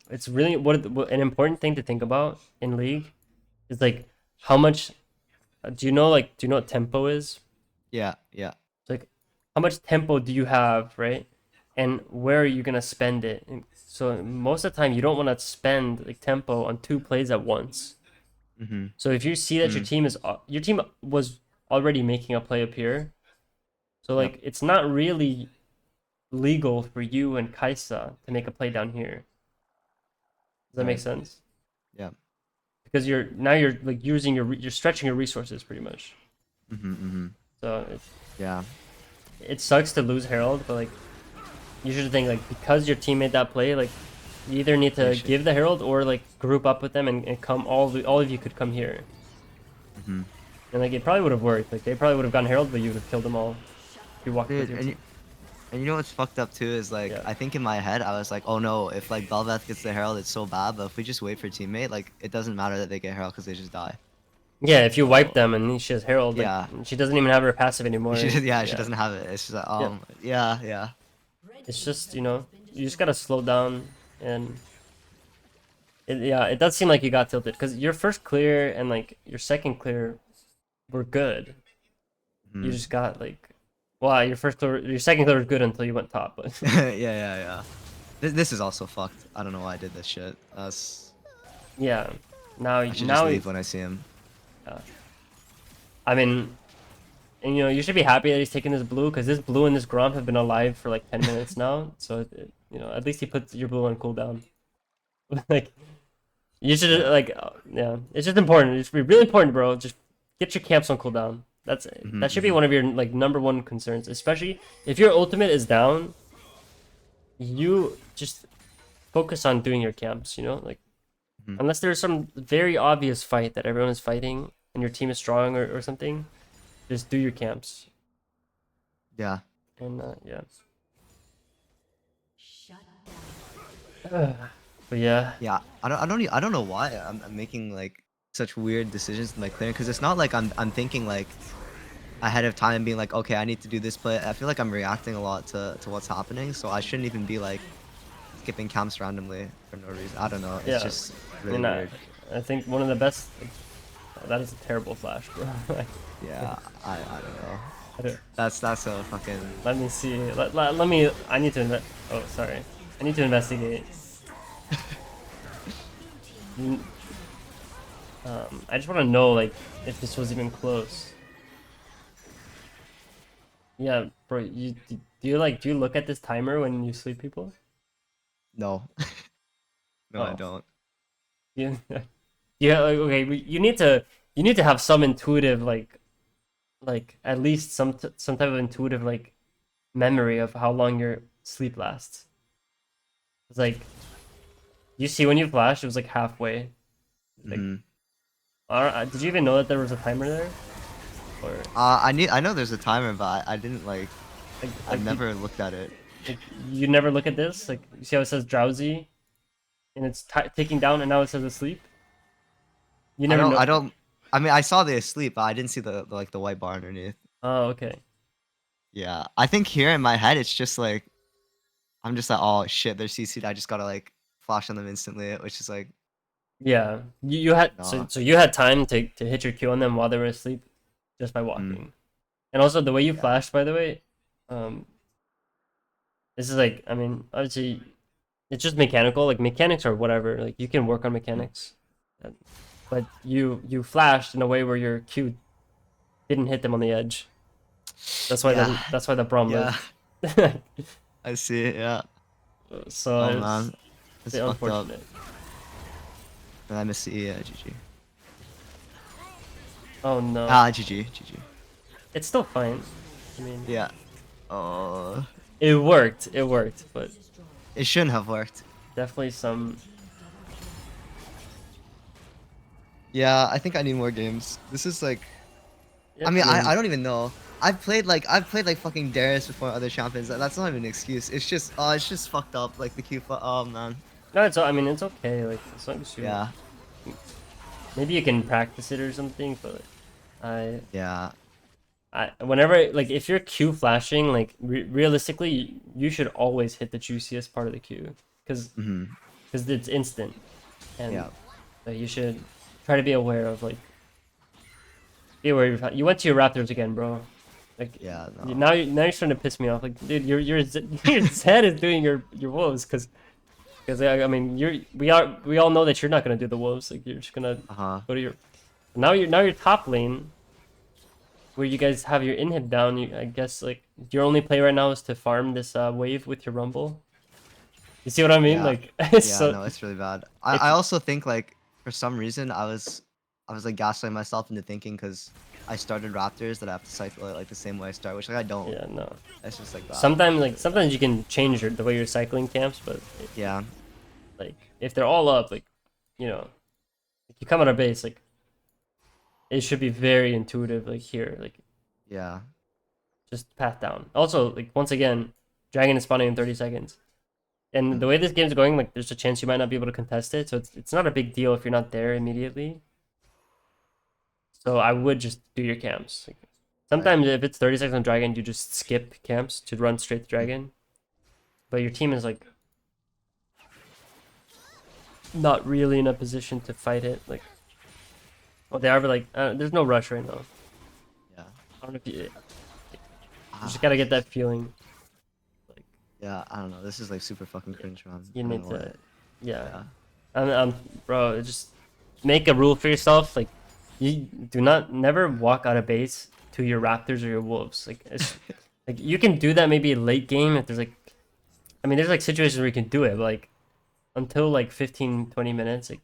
it's really what an important thing to think about in League is like how much do you know what tempo is? yeah, yeah, It's like how much tempo do you have, right? And where are you gonna spend it? And so most of the time you don't want to spend like tempo on two plays at once. mm-hmm, So if you see that mm, your team was already making a play up here, so yep, like it's not really legal for you and Kaisa to make a play down here. Does that make right, sense? yeah, Because you're like using you're stretching your resources pretty much. mm-hmm, mm-hmm, So yeah, it sucks to lose Herald, but like you should think like because your team made that play, like you either need they to should, give the Herald or like group up with them and come all of you could come here. mm-hmm. And like it probably would have worked. Like they probably would have gone Herald, but you would have killed them all if you walked with Dude, your and team. and you know what's fucked up too is like Yeah. I think in my head I was like, oh no, if like Belveth gets the Herald, it's so bad. But if we just wait for teammate, like it doesn't matter that they get Herald because they just die. Yeah, if you wipe So them and she has Herald, like yeah, she doesn't even have her passive she anymore. yeah she Yeah. doesn't have it. It's just like, Yeah. yeah, yeah, It's just, you just gotta slow down and yeah, it does seem like you got tilted because your first clear and like your second clear were good. You mm. just got like, wow, your second clear was good until you went top. But Yeah, yeah, yeah. This is also fucked. I don't know why I did this shit. yeah, now I should just now leave when I see him. I mean, and you should be happy that he's taking this blue because this blue and this Gromp have been alive for like 10 minutes now. So at least he puts your blue on cooldown. Like you should Yeah. like yeah, it's just important. It's really important, bro. Just get your camps on cooldown. Mm-hmm, That should be mm-hmm. one of your like number one concerns, especially if your ultimate is down. You just focus on doing your camps. Like Hmm. unless there's some very obvious fight that everyone is fighting and your team is strong or something, just do your camps. Yeah. And yeah. But yeah, Yeah. I don't know why I'm making like such weird decisions in my clearing because it's not like I'm thinking like ahead of time being like, okay, I need to do this play. I feel like I'm reacting a lot to what's happening, so I shouldn't even be like skipping camps randomly for no reason. I don't know. It's yeah. just really And weird. I think one of the best. That is a terrible flash, bro. Yeah, I don't know. I don't- That's a fucking Let me see. Let me. I need to Oh, sorry. I need to investigate. Mm, I just want to know like if this was even close. Yeah, bro. Do you look at this timer when you sleep people? no. No, I Oh, don't. yeah. Yeah. Like, okay. You need to have some intuitive like at least some type of intuitive like memory of how long your sleep lasts. It's like you see when you flashed, it was like halfway. Like, Hmm. did you even know that there was a timer there? Or I know there's a timer, but I didn't like. like I've like you, never looked at it. like you never look at this? Like you see how it says drowsy and it's ticking down, and now it says asleep. You I never don't. know. I don't. I mean, I saw the asleep, but I didn't see like the white bar underneath. Oh, okay. Yeah, I think here in my head, it's just like I'm just like, oh shit, they're CC'd. I just gotta like flash on them instantly, which is like, Yeah, you had nah. so you had time to hit your Q on them while they were asleep, just by Mm, walking. And also the way you yeah. flashed, by the way, um, this is like I mean obviously it's just mechanical. Like mechanics or whatever. Like you can work on Mm, mechanics, but you flashed in a way where your Q didn't hit them on the edge. yeah. That's why the Braum Yeah. lived. I see it. Yeah. So Oh it's man, a it's bit fucked up. unfortunate. And I miss the GG. Oh no. Ah, GG, GG. It's still fine. I mean, Yeah. Oh, it worked. It worked, but it shouldn't have worked. definitely some. Yeah, I think I need more games. This is like, I Yep. mean, I I mean, don't even know. I've played like fucking Darius before other champions. That's not even an excuse. It's just fucked up. Like the Q. Oh man. no. It's. I mean, it's okay. Like as long as you. Yeah. Maybe you can practice it or something, but I. Yeah. Whenever like if you're Q flashing, like realistically, you should always hit the juiciest part of the Q, because Hmm. it's instant, and Yeah. you should try to be aware of like be aware of you went to your Raptors again, bro. Like Yeah. No. now you're starting to piss me off. Like dude, your Zed is doing your wolves because I mean we all know that you're not gonna do the wolves. Like you're just gonna Uh huh. go to your now your top lane where you guys have your inhib down. I guess like your only play right now is to farm this wave with your rumble. You see what I mean? Yeah. Like it's Yeah. so No, it's really bad. if I also think like for some reason I was like gaslighting myself into thinking because I started Raptors that I have to cycle it like the same way I start, which like I don't. yeah no. It's just like bad. Sometimes you can change the way you're cycling camps, but Yeah. like if they're all up, like you know, if you come out of base, like it should be very intuitive. Like here, like Yeah. just path down. Also, like once again, dragon is spawning in 30 seconds. And the Mm. way this game's going, like there's a chance you might not be able to contest it, so it's not a big deal if you're not there immediately. So I would just do your camps. Like, Right. sometimes if it's 30 seconds on dragon, you just skip camps to run straight to Mm. dragon. But your team is like not really in a position to fight it. Like, well, they are, but like there's no rush right now. Yeah. I don't know if you just Ah. gotta get that feeling. Like Yeah. I don't know. This is like super fucking cringe, man. you I don't need know to, what. yeah. Yeah. Bro, just make a rule for yourself. Like, you do not never walk out of base to your Raptors or your Wolves. Like, it's like you can do that maybe late game if there's like, I mean, there's like situations where you can do it, but like until like 15, 20 minutes, like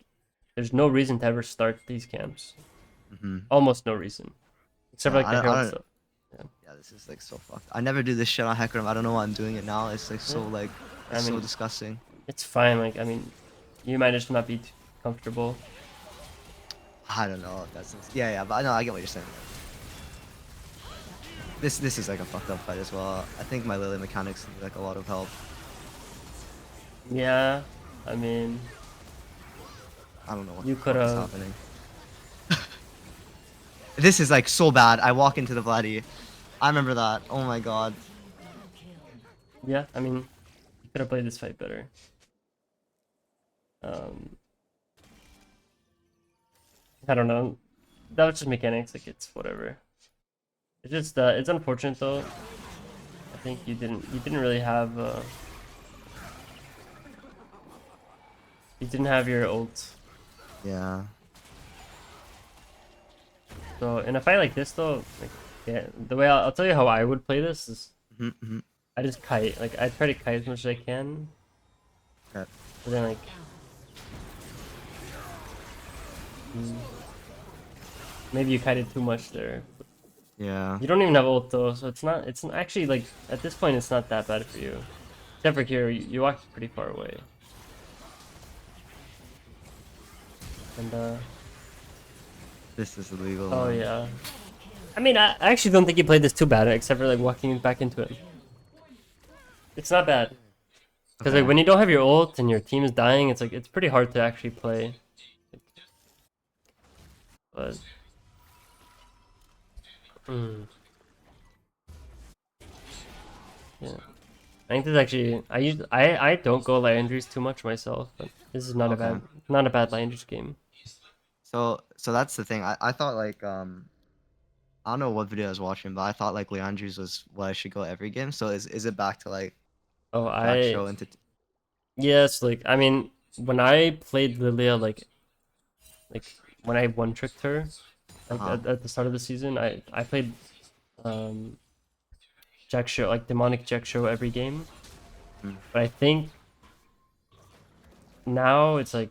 there's no reason to ever start these camps. Hmm. Almost no reason, except for Yeah. like I the don't. I Herald don't. stuff. Yeah, Yeah. This is like so fucked. I never do this shit on Hecarim. I don't know why I'm doing it now. It's like yeah. so like I it's so mean, disgusting. it's fine. Like, I mean, you might just not be too comfortable. I don't know if that's yeah, yeah, but I know I get what you're saying. This is like a fucked up fight as well. I think my Lillia mechanics need like a lot of help. Yeah, I mean, I don't know what you the could fuck is have. happening. This is like so bad. I walk into the Vladdy. I remember that. Oh my god. Yeah, I mean, you could have played this fight better. Um, I don't know. That was just mechanics. Like it's whatever. It's just it's unfortunate though. I think you didn't really have you didn't have your ult. Yeah. So in a fight like this though, like yeah, the way I'll tell you how I would play this is Mm-hmm. I just kite. Like I try to kite as much as I can, Okay. but then like mm, maybe you kited too much there. Yeah. You don't even have ult though, so it's actually like at this point it's not that bad for you. Except for here, you walked pretty far away. And This is illegal, oh man. yeah. I mean I actually don't think you played this too bad, except for like walking back into it. It's not bad. Because like Okay. when you don't have your ult and your team is dying, it's like it's pretty hard to actually play. But mm, yeah. I think this actually I don't go Liandry's too much myself, but this is Okay. not a bad Liandry's game. So that's the thing. I thought like I don't know what video I was watching, but I thought like Leandri's was what I should go every game. So is it back to like Oh Jack I Show into yes, like I mean when I played Lillia like when I one tricked her like uh-huh. at the start of the season, I played um Jack Show like demonic Jack Show every game. Mm. But I think now it's like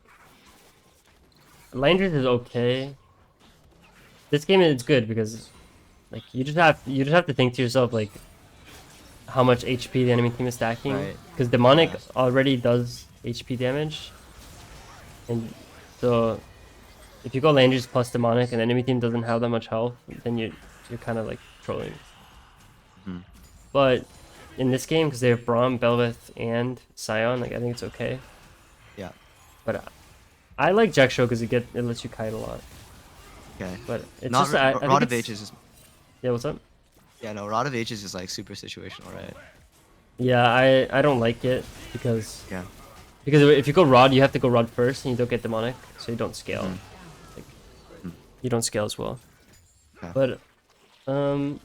Landry's is okay. this game is good because like you just have to think to yourself like how much HP the enemy team is stacking. Right. Because demonic Yeah. already does HP damage, and so if you go Landry's plus demonic and the enemy team doesn't have that much health, then you're kind of like trolling. Hmm. But in this game, because they have Braum, Belveth, and Scion, like I think it's okay. Yeah. But I like Jack Show because it lets you kite a lot. Okay. But it's Not just I think Rod of it's, Ages is yeah. What's up? yeah, no, Rod of Ages is like super situational, right? Yeah, I don't like it because Yeah. if you go Rod, you have to go Rod first, and you don't get demonic, so you don't scale. Mhm. Like Mhm. you don't scale as well. Okay. But oh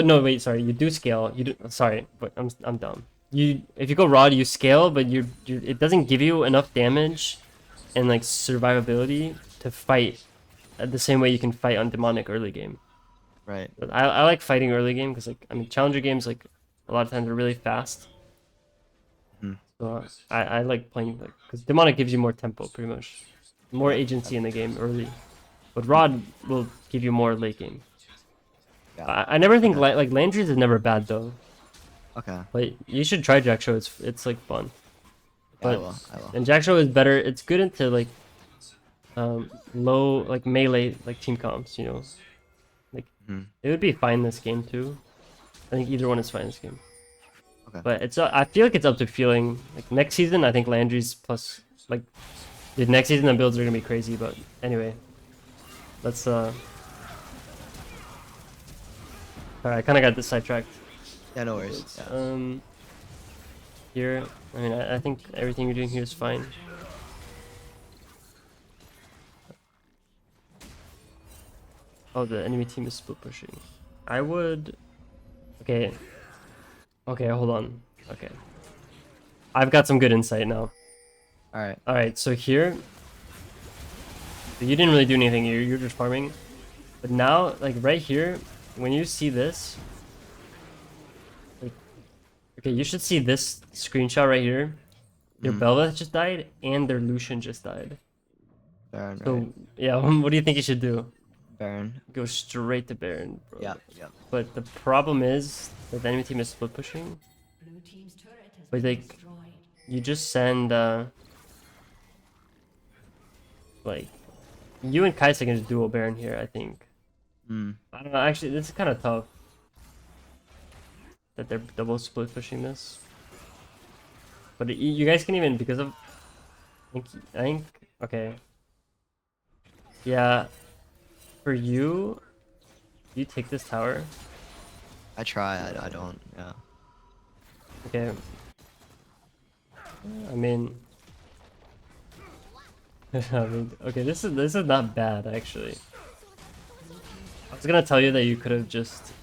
no, wait, sorry, you do scale. You do sorry, but I'm dumb. If you go Rod, you scale, but you it doesn't give you enough damage and like survivability to fight the same way you can fight on demonic early game. Right. But I like fighting early game because like I mean challenger games like a lot of times are really fast. Mhm. So I like playing like because demonic gives you more tempo pretty much, more Yeah. agency in the game early, but Rod will give you more late game. Yeah. I never think Okay. like Landry's is never bad though. Okay. But you should try Jack Show. It's like fun. Yeah, I But will. I will. and Jack Show is better. It's good into like low like melee like team comps. You know, like Mhm. it would be fine this game too. I think either one is fine this game. Okay. But it's I feel like it's up to feeling. Like next season, I think Landry's plus like dude, next season the builds are gonna be crazy. But anyway, let's Alright, I kind of got this sidetracked. Yeah, no worries. Yeah. Here, I mean, I think everything you're doing here is fine. Oh, the enemy team is split pushing. I would. Okay. Okay, hold on. Okay. I've got some good insight now. All right. Alright, so here. You didn't really do anything, you're just farming. But now, like right here, when you see this. Like, okay, you should see this screenshot right here. Your Mhm. Belva just died, and their Lucian just died. Baron, right? So, yeah, what do you think you should do? Baron. Go straight to Baron, bro. Yeah. Yeah. But the problem is that the enemy team is split pushing. But like, you just send like you and Kaisa can just dual Baron here. I think. Mm. I don't know. Actually, this is kind of tough that they're double split pushing this. But you guys can even because of. I think okay. Yeah, for you, you take this tower. I try. I don't. Yeah. Okay. I mean, okay, this is not bad actually. I was gonna tell you that you could have just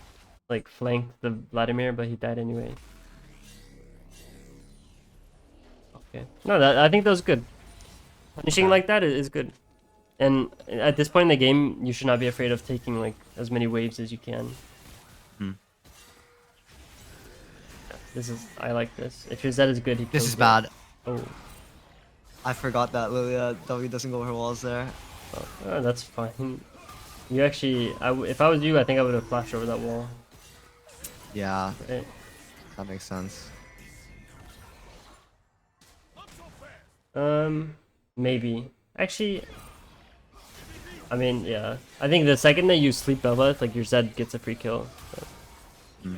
like flanked the Vladimir, but he died anyway. Okay, no, I think that was good. Punishing Okay. like that is good. And at this point in the game, you should not be afraid of taking like as many waves as you can. Hmm. I like this. If your Zed is good, he This kills is you. bad. Oh, I forgot that Lillia W doesn't go over walls there. that's fine. You actually, if I was you, I think I would have flashed over that wall. Yeah, Right? that makes sense. Maybe. Actually, I mean, yeah. I think the second that you sleep Belva, like your Zed gets a free kill. So. Hmm.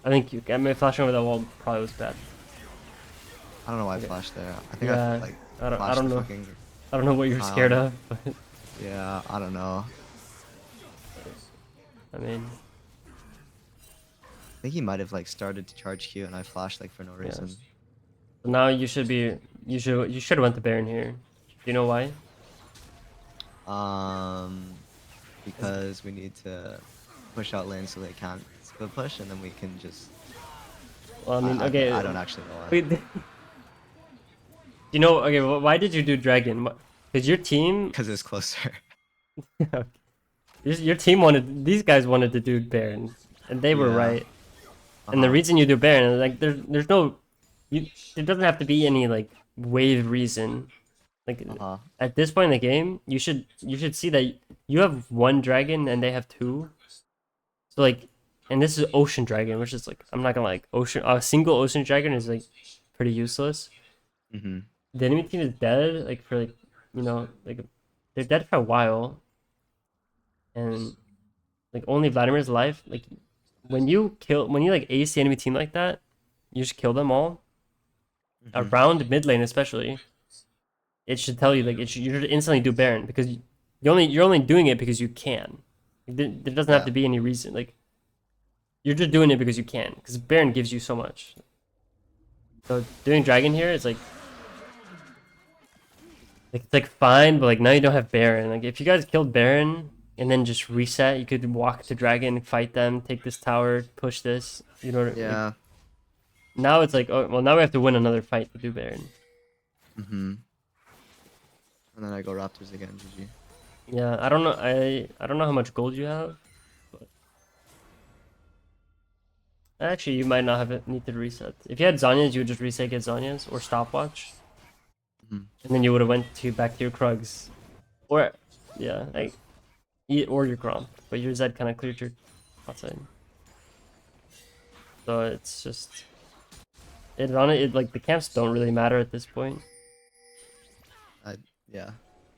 I think I mean, flashing over that wall probably was bad. I don't know why I Okay. flashed there. I think Yeah, I like I flashed don't the know. fucking. I don't know what you're scared of, but Yeah, I don't know. I mean, I think he might have like started to charge Q and I flashed like for no reason. so now you should be. You should have went to Baron here. Do you know why? Because we need to push out lanes so they can't split push, and then we can just. Well, I mean, I, okay. I don't actually know why. Wait, you know? Okay, why did you do Dragon? Because your team, Because it's closer. your team wanted. These guys wanted to do Baron, and they were Yeah. right. And the reason you do Baron, like, there's no, there doesn't have to be any like wave reason. Like Uh-huh. at this point in the game, you should see that you have one dragon and they have two. So like, and this is ocean dragon, which is like I'm not gonna like ocean. A single ocean dragon is like pretty useless. Mm-hmm. The enemy team is dead. Like for like like they're dead for a while, and like only Vladimir's alive. Like when you like ace the enemy team like that, you just kill them all Mm-hmm. around mid lane especially. It should tell you like you should instantly do Baron because you're only doing it because you can. There doesn't have Yeah. to be any reason. Like you're just doing it because you can. Because Baron gives you so much. So doing Dragon here is like it's like fine, but like now you don't have Baron. Like if you guys killed Baron and then just reset, you could walk to Dragon, fight them, take this tower, push this. You know, like Yeah. now it's like, oh well, now we have to win another fight to do Baron. Mm-hmm. And then I go Raptors again, GG. Yeah, I don't know. I don't know how much gold you have. But actually, you might not have it need to reset. If you had Zanyas, you would just reset, get Zanyas or stopwatch, Mm-hmm. and then you would have went to back to your Krugs, or yeah, like or your Grom. But your Zed kind of cleared your outside, so it's just it's on it. Like the camps don't really matter at this point. I yeah.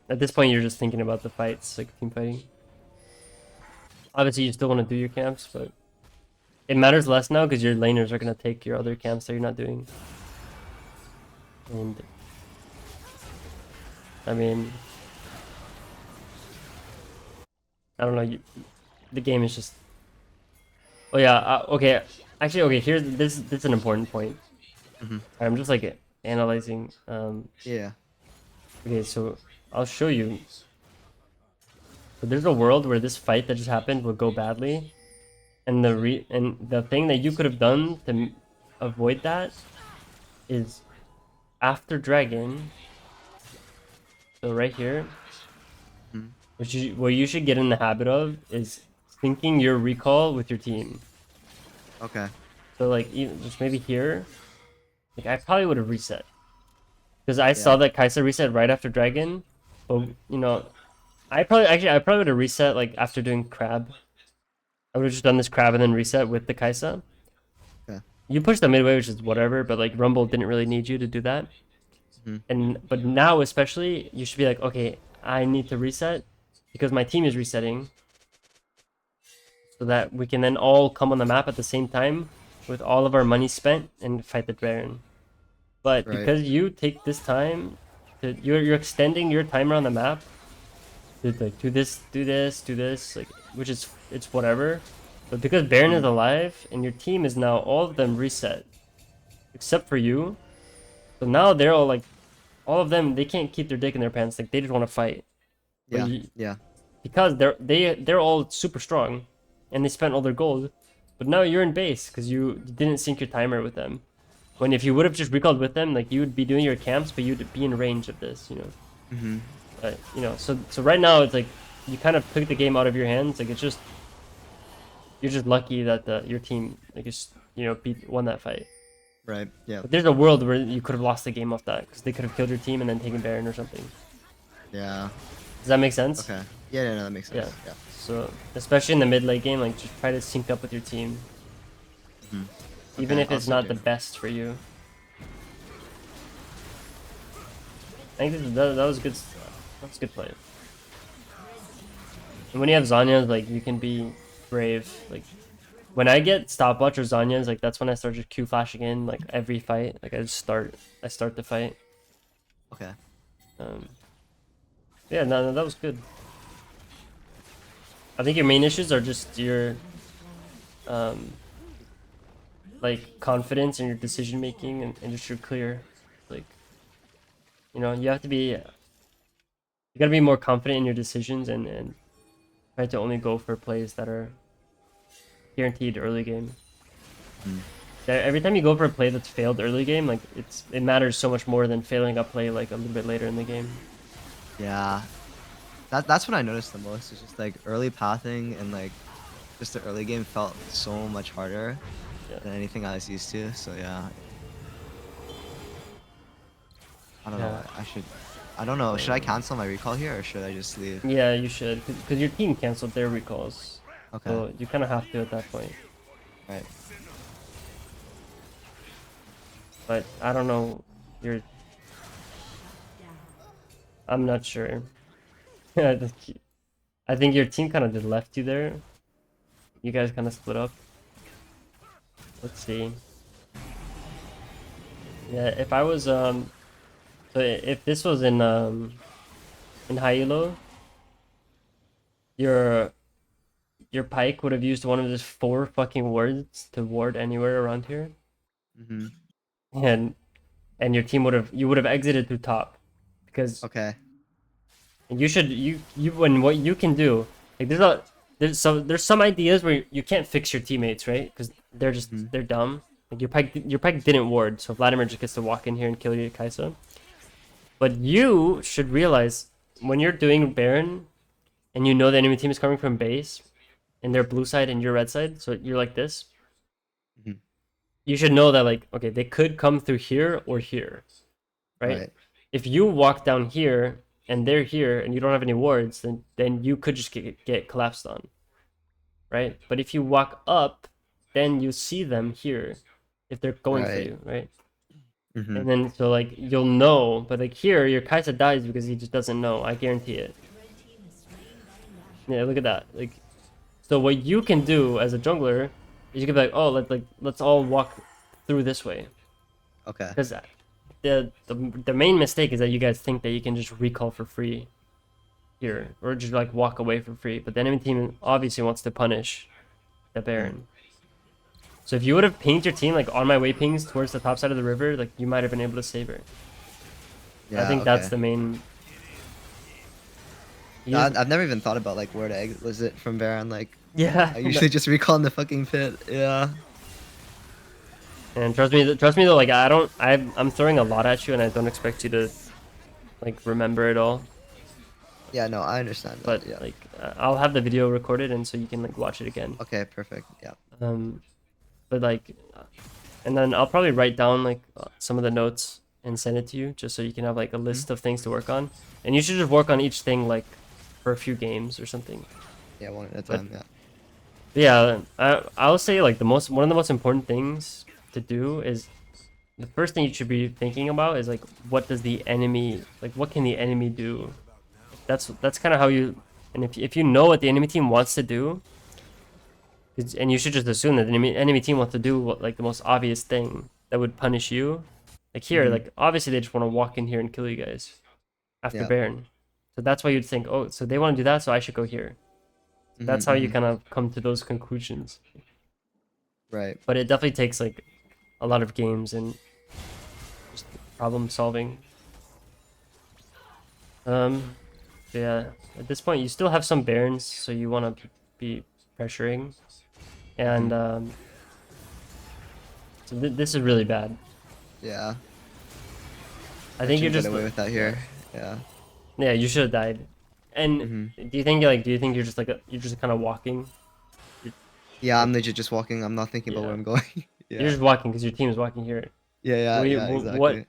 At this point, you're just thinking about the fights, like team fighting. Obviously, you still want to do your camps, but it matters less now because your laners are gonna take your other camps that you're not doing. And I mean, I don't know. The game is just. Oh yeah. Okay. Actually, okay. Here's this is an important point. Mm-hmm. I'm just like analyzing. Yeah. Okay, so I'll show you. So there's a world where this fight that just happened would go badly, and the thing that you could have done to avoid that is after dragon. So right here, Mm-hmm. what you should get in the habit of is syncing your recall with your team. Okay. So like even just maybe here, like I probably would have reset because I Yeah. saw that Kaisa reset right after dragon, but I probably would have reset like after doing crab. I would have just done this crab and then reset with the Kaisa. Okay. You pushed the midway, which is whatever, but like Rumble didn't really need you to do that. Mm-hmm. But now especially, you should be like, okay, I need to reset because my team is resetting, so that we can then all come on the map at the same time with all of our money spent and fight the Baron. But Right. because you take this time, you're extending your timer on the map to like do this, like which is it's whatever. But because Baron is Mm-hmm. alive and your team is now all of them reset, except for you. So now they're all of them. They can't keep their dick in their pants. Like they just want to fight. But Yeah. Yeah. because they're all super strong, and they spent all their gold. But now you're in base because you didn't sync your timer with them. When if you would have just recalled with them, like you would be doing your camps, but you'd be in range of this. Mm-hmm. But so right now it's like you kind of took the game out of your hands. Like it's just you're just lucky that your team like just won that fight. Right. Yeah. But there's a world where you could have lost the game off that because they could have killed your team and then taken Baron or something. Yeah. Does that make sense? Okay. Yeah. No, that makes Yeah. sense. Yeah. So especially in the mid late game, like just try to sync up with your team, Mm-hmm. even Okay. if it's Also not do. the best for you. I think that was good. That's good play. And when you have Zanyas, like you can be brave. Like when I get stopwatch or Zanyas, like that's when I start just Q flashing in like every fight. Like I start the fight. Okay. Um, yeah, no, that was good. I think your main issues are just your um, like confidence in your decision making and just your clear. Like you have to be you gotta be more confident in your decisions and try to only go for plays that are guaranteed early game. Mm. Every time you go for a play that's failed early game, like it matters so much more than failing a play like a little bit later in the game. Yeah. That's what I noticed the most. Is just like early pathing and like just the early game felt so much harder Yeah. than anything I was used to. So yeah. I don't know. Yeah. I should I don't know. Should I Um, cancel my recall here or should I just leave? yeah, you should, because your team canceled their recalls, Okay. so you kind of have to at that point. Right. But I don't know. You're. I'm not sure. I think your team kind of just left you there. You guys kind of split up. Let's see. Yeah, if I was so if this was in high elo, your your Pike would have used one of his 4 fucking wards to ward anywhere around here, Mm-hmm. and your team would have, you would have exited through top, because Okay. you should, you when what you can do, like there's some ideas where you can't fix your teammates, right? Because Mm-hmm. they're dumb. Like your Pike didn't ward, so Vladimir just gets to walk in here and kill your Kaisa. But you should realize when you're doing Baron and you know the enemy team is coming from base and they're blue side and you're red side, so you're like this. Mm-hmm. You should know that, like, okay, they could come through here or here, right? Right. If you walk down here and they're here and you don't have any wards, then you could just get collapsed on, right? But if you walk up, then you see them here if they're going for Right. you, right? Mm-hmm. And then so like you'll know, but like here your Kaisa dies because he just doesn't know. I guarantee it. Yeah, look at that. Like, so what you can do as a jungler is you can be like, oh, let's all walk through this way, Okay. because the main mistake is that you guys think that you can just recall for free here, or just like walk away for free. But the enemy team obviously wants to punish the Mm. Baron. So if you would have pinged your team like on my way pings towards the top side of the river, like you might have been able to save her. I Yeah, think that's okay. the main. He is, I've never even thought about like where to exit. Was it from Baron? Like, yeah. I usually just recall in the fucking pit. Yeah. And trust me though, like I'm throwing a lot at you, and I don't expect you to like remember it all. Yeah, no, I understand But that. Yeah. like I'll have the video recorded, and so you can like watch it again. Okay, perfect. Yeah. Um, but like, and then I'll probably write down like some of the notes and send it to you, just so you can have like a Hmm. list of things to work on. And you should just work on each thing like for a few games or something. Yeah, one at a But time. Yeah. yeah, I'll say like one of the most important things to do is, the first thing you should be thinking about is like, what does the enemy, like what can the enemy do? That's kind of how you, and if you know what the enemy team wants to do, and you should just assume that the enemy team wants to do what, like the most obvious thing that would punish you. Like here, Hmm. like obviously they just want to walk in here and kill you guys after Yeah. Baron. So that's why you'd think, oh, so they want to do that, so I should go here. Hmm. That's how you Hmm. kind of come to those conclusions. Right. But it definitely takes like a lot of games and just problem solving. Um, yeah. At this point, you still have some Barons, so you want to be pressuring, Hmm. and so this is really bad. Yeah. I I think you're shouldn't get just away with that yeah, here. Yeah. yeah. You should have died. And Hmm. do you think you're just like you're just kind of walking? You're, Yeah, like I'm legit just walking. I'm not thinking about where yeah, I'm going. you're Yeah. just walking because your team is walking here. Yeah, yeah, What you, yeah, exactly.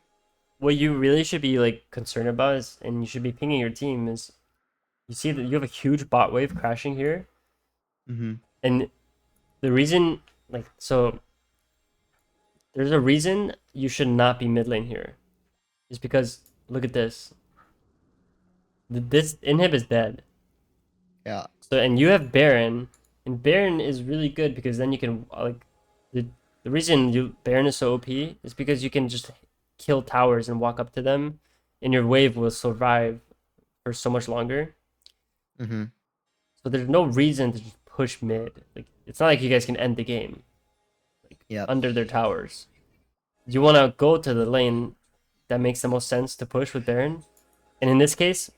what you really should be like concerned about is, and you should be pinging your team is, you see that you have a huge bot wave crashing here, Hmm. and the reason, like, so there's a reason you should not be mid lane here, is because look at this. This inhib is dead. Yeah. So, and you have Baron, and Baron is really good because then you can like, the the reason you Baron is so OP is because you can just kill towers and walk up to them, and your wave will survive for so much longer. Hmm. So there's no reason to just push mid. Like, it's not like you guys can end the game like Yep. under their towers. You want to go to the lane that makes the most sense to push with Baron, and in this case,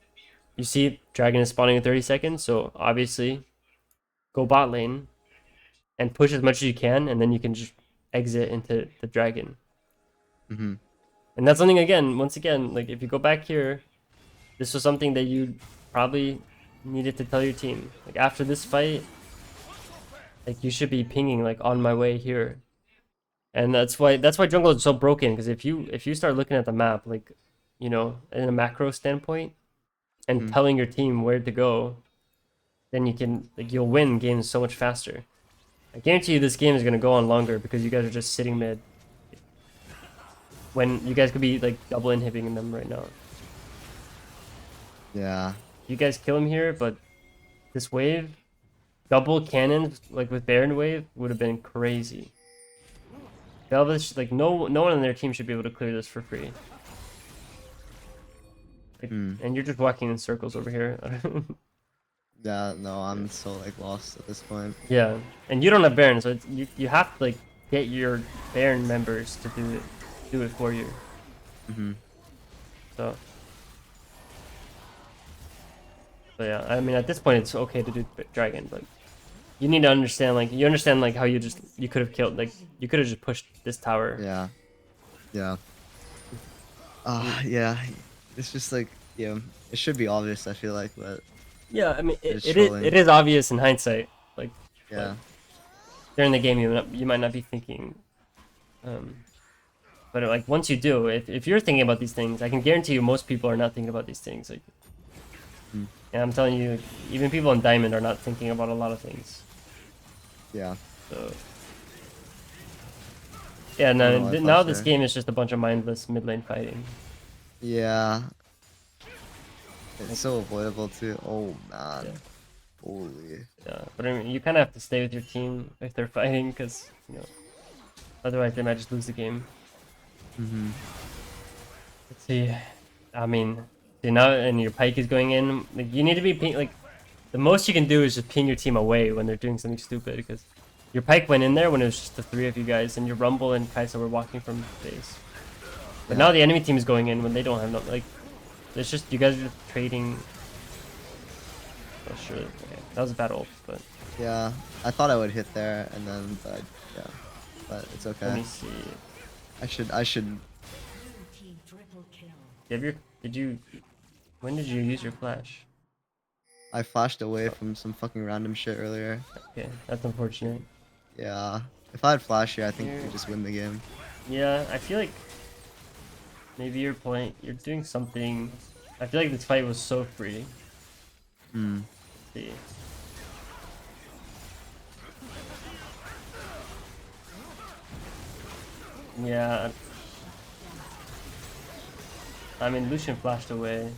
you see Dragon is spawning in 30 seconds, so obviously go bot lane and push as much as you can, and then you can just exit into the dragon. Hmm. And that's something, again, once again, like if you go back here, this was something that you probably needed to tell your team. Like after this fight, like you should be pinging like on my way here. And that's why jungle is so broken, because if you start looking at the map, like you know, in a macro standpoint, and Mhm. telling your team where to go, then you can like you'll win games so much faster. I guarantee you this game is gonna go on longer because you guys are just sitting mid when you guys could be like double inhibiting them right now. Yeah. You guys kill him here, but this wave, double cannons like with Baron wave would have been crazy. Velvet's like no one on their team should be able to clear this for free. Like, Hmm. and you're just walking in circles over here. Yeah. No, I'm so like lost at this point. Yeah, and you don't have Baron, so you have to like get your Baron members to do it for you. Mhm. So, but yeah, I mean at this point it's okay to do Dragon, but you need to understand like you understand like how you could have killed like you could have just pushed this tower. Yeah. Yeah. Mm. Yeah. It's just like yeah. It should be obvious. I feel like, but Yeah, I mean it's trolling. it is obvious in hindsight, like but Yeah. during the game you might not be thinking. Um, but like once you do, if you're thinking about these things, I can guarantee you most people are not thinking about these things. Like, Mm. and I'm telling you, even people in Diamond are not thinking about a lot of things. Yeah. So yeah, Oh no, no, I now flashed this there. game is just a bunch of mindless mid lane fighting. Yeah. It's Like, so avoidable too. Oh yeah, man. Holy. yeah. But I mean, you kind of have to stay with your team if they're fighting, because you know, otherwise they might just lose the game. Mhm. Let's see. I mean, see now, and your pike is going in. Like, you need to be like the most you can do is just ping your team away when they're doing something stupid, because your pike went in there when it was just the three of you guys, and your Rumble and Kaisa were walking from base. But Yeah. now the enemy team is going in when they don't have no like. It's just you guys are just trading. Oh sure, okay. That was a bad ult, but Yeah. I thought I would hit there and then, but yeah. But it's let okay. me see. I should. Have your did you? When did you use your flash? I flashed away Oh, from some fucking random shit earlier. okay, that's unfortunate. Yeah. If I had flash here, I think we Here, just win the game. yeah, I feel like maybe you're doing something. I feel like this fight was so free. Hmm. Let's see. Yeah, I mean Lucian flashed away.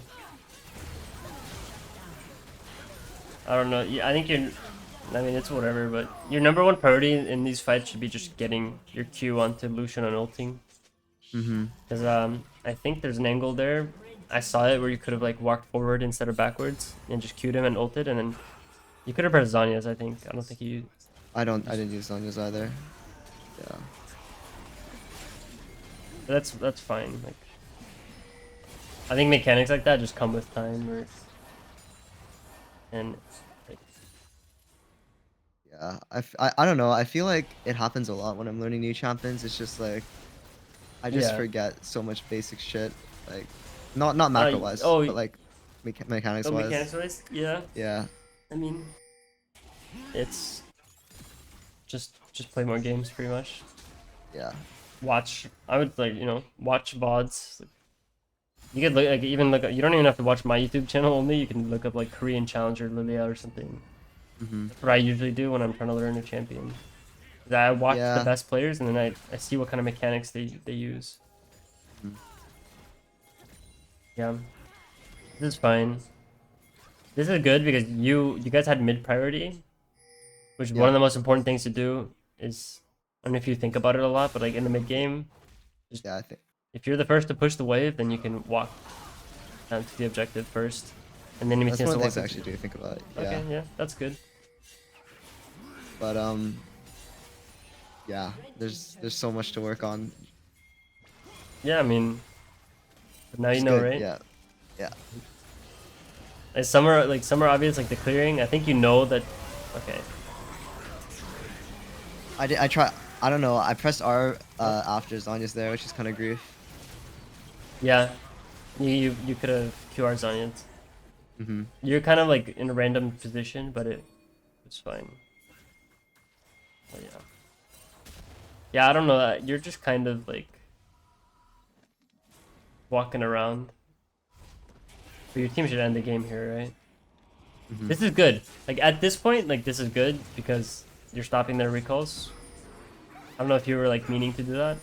I don't know. Yeah, I think you're. I mean, it's whatever, but your number one priority in these fights should be just getting your Q onto Lucian on ulting. Mm-hmm. Because I think there's an angle there. I saw it where you could have like walked forward instead of backwards and just Q'd him and ulted, and then you could have pressed Zanya's. I think. I don't think you. I Just, didn't use Sonya's either. Yeah. that's fine. Like I think mechanics like that just come with time, or and like, Yeah. I don't know. I feel like it happens a lot when I'm learning new champions. It's just like I just yeah. forget so much basic shit. Like not macro wise, Oh, but like mechanics oh, wise. mechanics wise, yeah. Yeah. I mean, it's just play more games pretty much. Yeah. Watch. I would like watch VODs. You could look like even look. You don't even have to watch my YouTube channel only. You can look up like Korean Challenger Lillia or something. Mm-hmm. That's what I usually do when I'm trying to learn a champion. I watch the Yeah. best players and then I see what kind of mechanics they use. Mhm. Yeah, this is fine. This is good because you guys had mid priority, which is one Yeah. of the most important things to do. Is I don't know if you think about it a lot, but like in the mid Yeah. game, just Yeah. I think if you're the first to push the wave, then you can walk down to the objective first, and then enemy that's team has one to of the walk things I into. actually do think about. Yeah. Okay, yeah, that's good. But yeah. There's so much to work on. Yeah, I mean, but now Which you is know, good. right? Yeah. Yeah. Some are obvious, like the clearing. I think you know that. Okay. I try. I don't know. I pressed R Oh, after Zanya's there, which is kind of grief. yeah. You could have QRs on it. Mm-hmm. You're kind of like in a random position, but it's fine. But yeah. Yeah, I don't know. You're just kind of like walking around. But your team should end the game here, right? Mhm. This is good. Like at this point, like this is good because you're stopping their recalls. I don't know if you were like meaning to do that.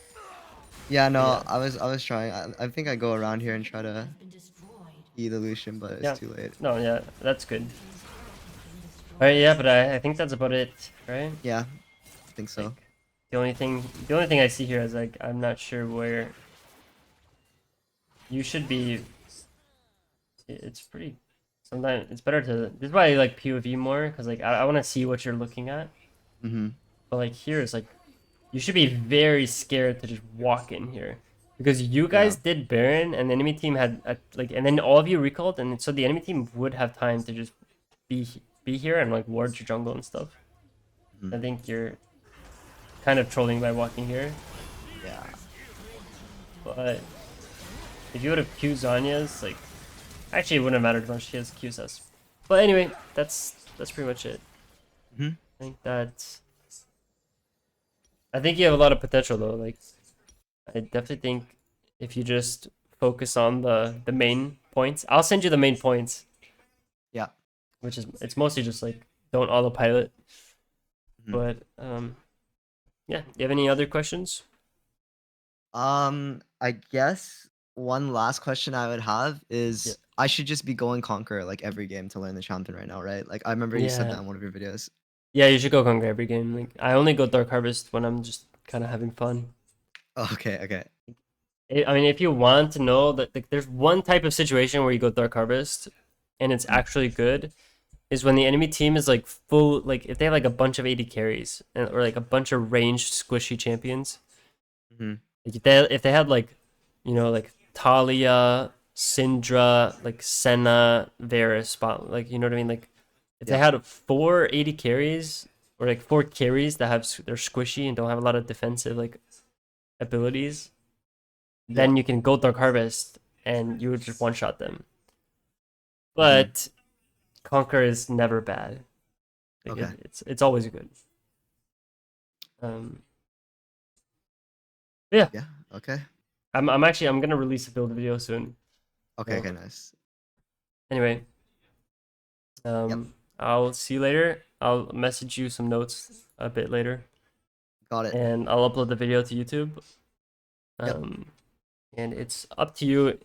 Yeah, But no, yeah. I was trying. I think I go around here and try to E the Lucian, but it's Yeah. too late. No, yeah, that's good. Alright, yeah, but I think that's about it, right? Yeah, I think Like so. the only thing I see here is like I'm not sure where you should be. It's pretty. Sometimes it's better to. This is why I like POV more because like I want to see what you're looking at. Mhm. But like here is like you should be very scared to just walk in here because you Yeah. guys did Baron and the enemy team had like and then all of you recalled and so the enemy team would have time to just be be here and like ward your jungle and stuff. Mhm. I think you're kind of trolling by walking here, Yeah. but if you would have Q Zanya's like actually it wouldn't have mattered much. She has QSS. But anyway, that's pretty much it. Mhm. I think that I think you have a lot of potential though. Like I definitely think if you just focus on the main points, I'll send you the main points, Yeah. which is it's mostly just like don't autopilot. Mhm. But yeah. You have any other questions? I guess one last question I would have Yeah. is I should just be going conquer like every game to learn the champion right now, right? Like I remember you said Yeah. that in one of your videos. Yeah, you should go conquer every game. Like I only go Dark Harvest when I'm just kind of having fun. Oh, okay, okay. I mean, if you want to know that like, there's one type of situation where you go Dark Harvest and it's Mhm. actually good is when the enemy team is like full, like if they have like a bunch of AD carries or like a bunch of ranged squishy champions. Mhm. Like if they had like, like Talia, Syndra, like Senna, Varus, spot, like you know what I mean? Like if they Yeah. had four 80 carries or like four carries that they're squishy and don't have a lot of defensive like abilities, Yeah. then you can go Dark Harvest and you would just one shot them. Mhm. But Conquer is never bad. Like Okay. it's always good. Um, yeah, Yeah. Okay. I'm gonna release a build video soon. Okay, So okay, nice. anyway, Yep. I'll see you later. I'll message you some notes a bit later, Got it. and I'll upload the video to YouTube. Yep. Um, and it's up to you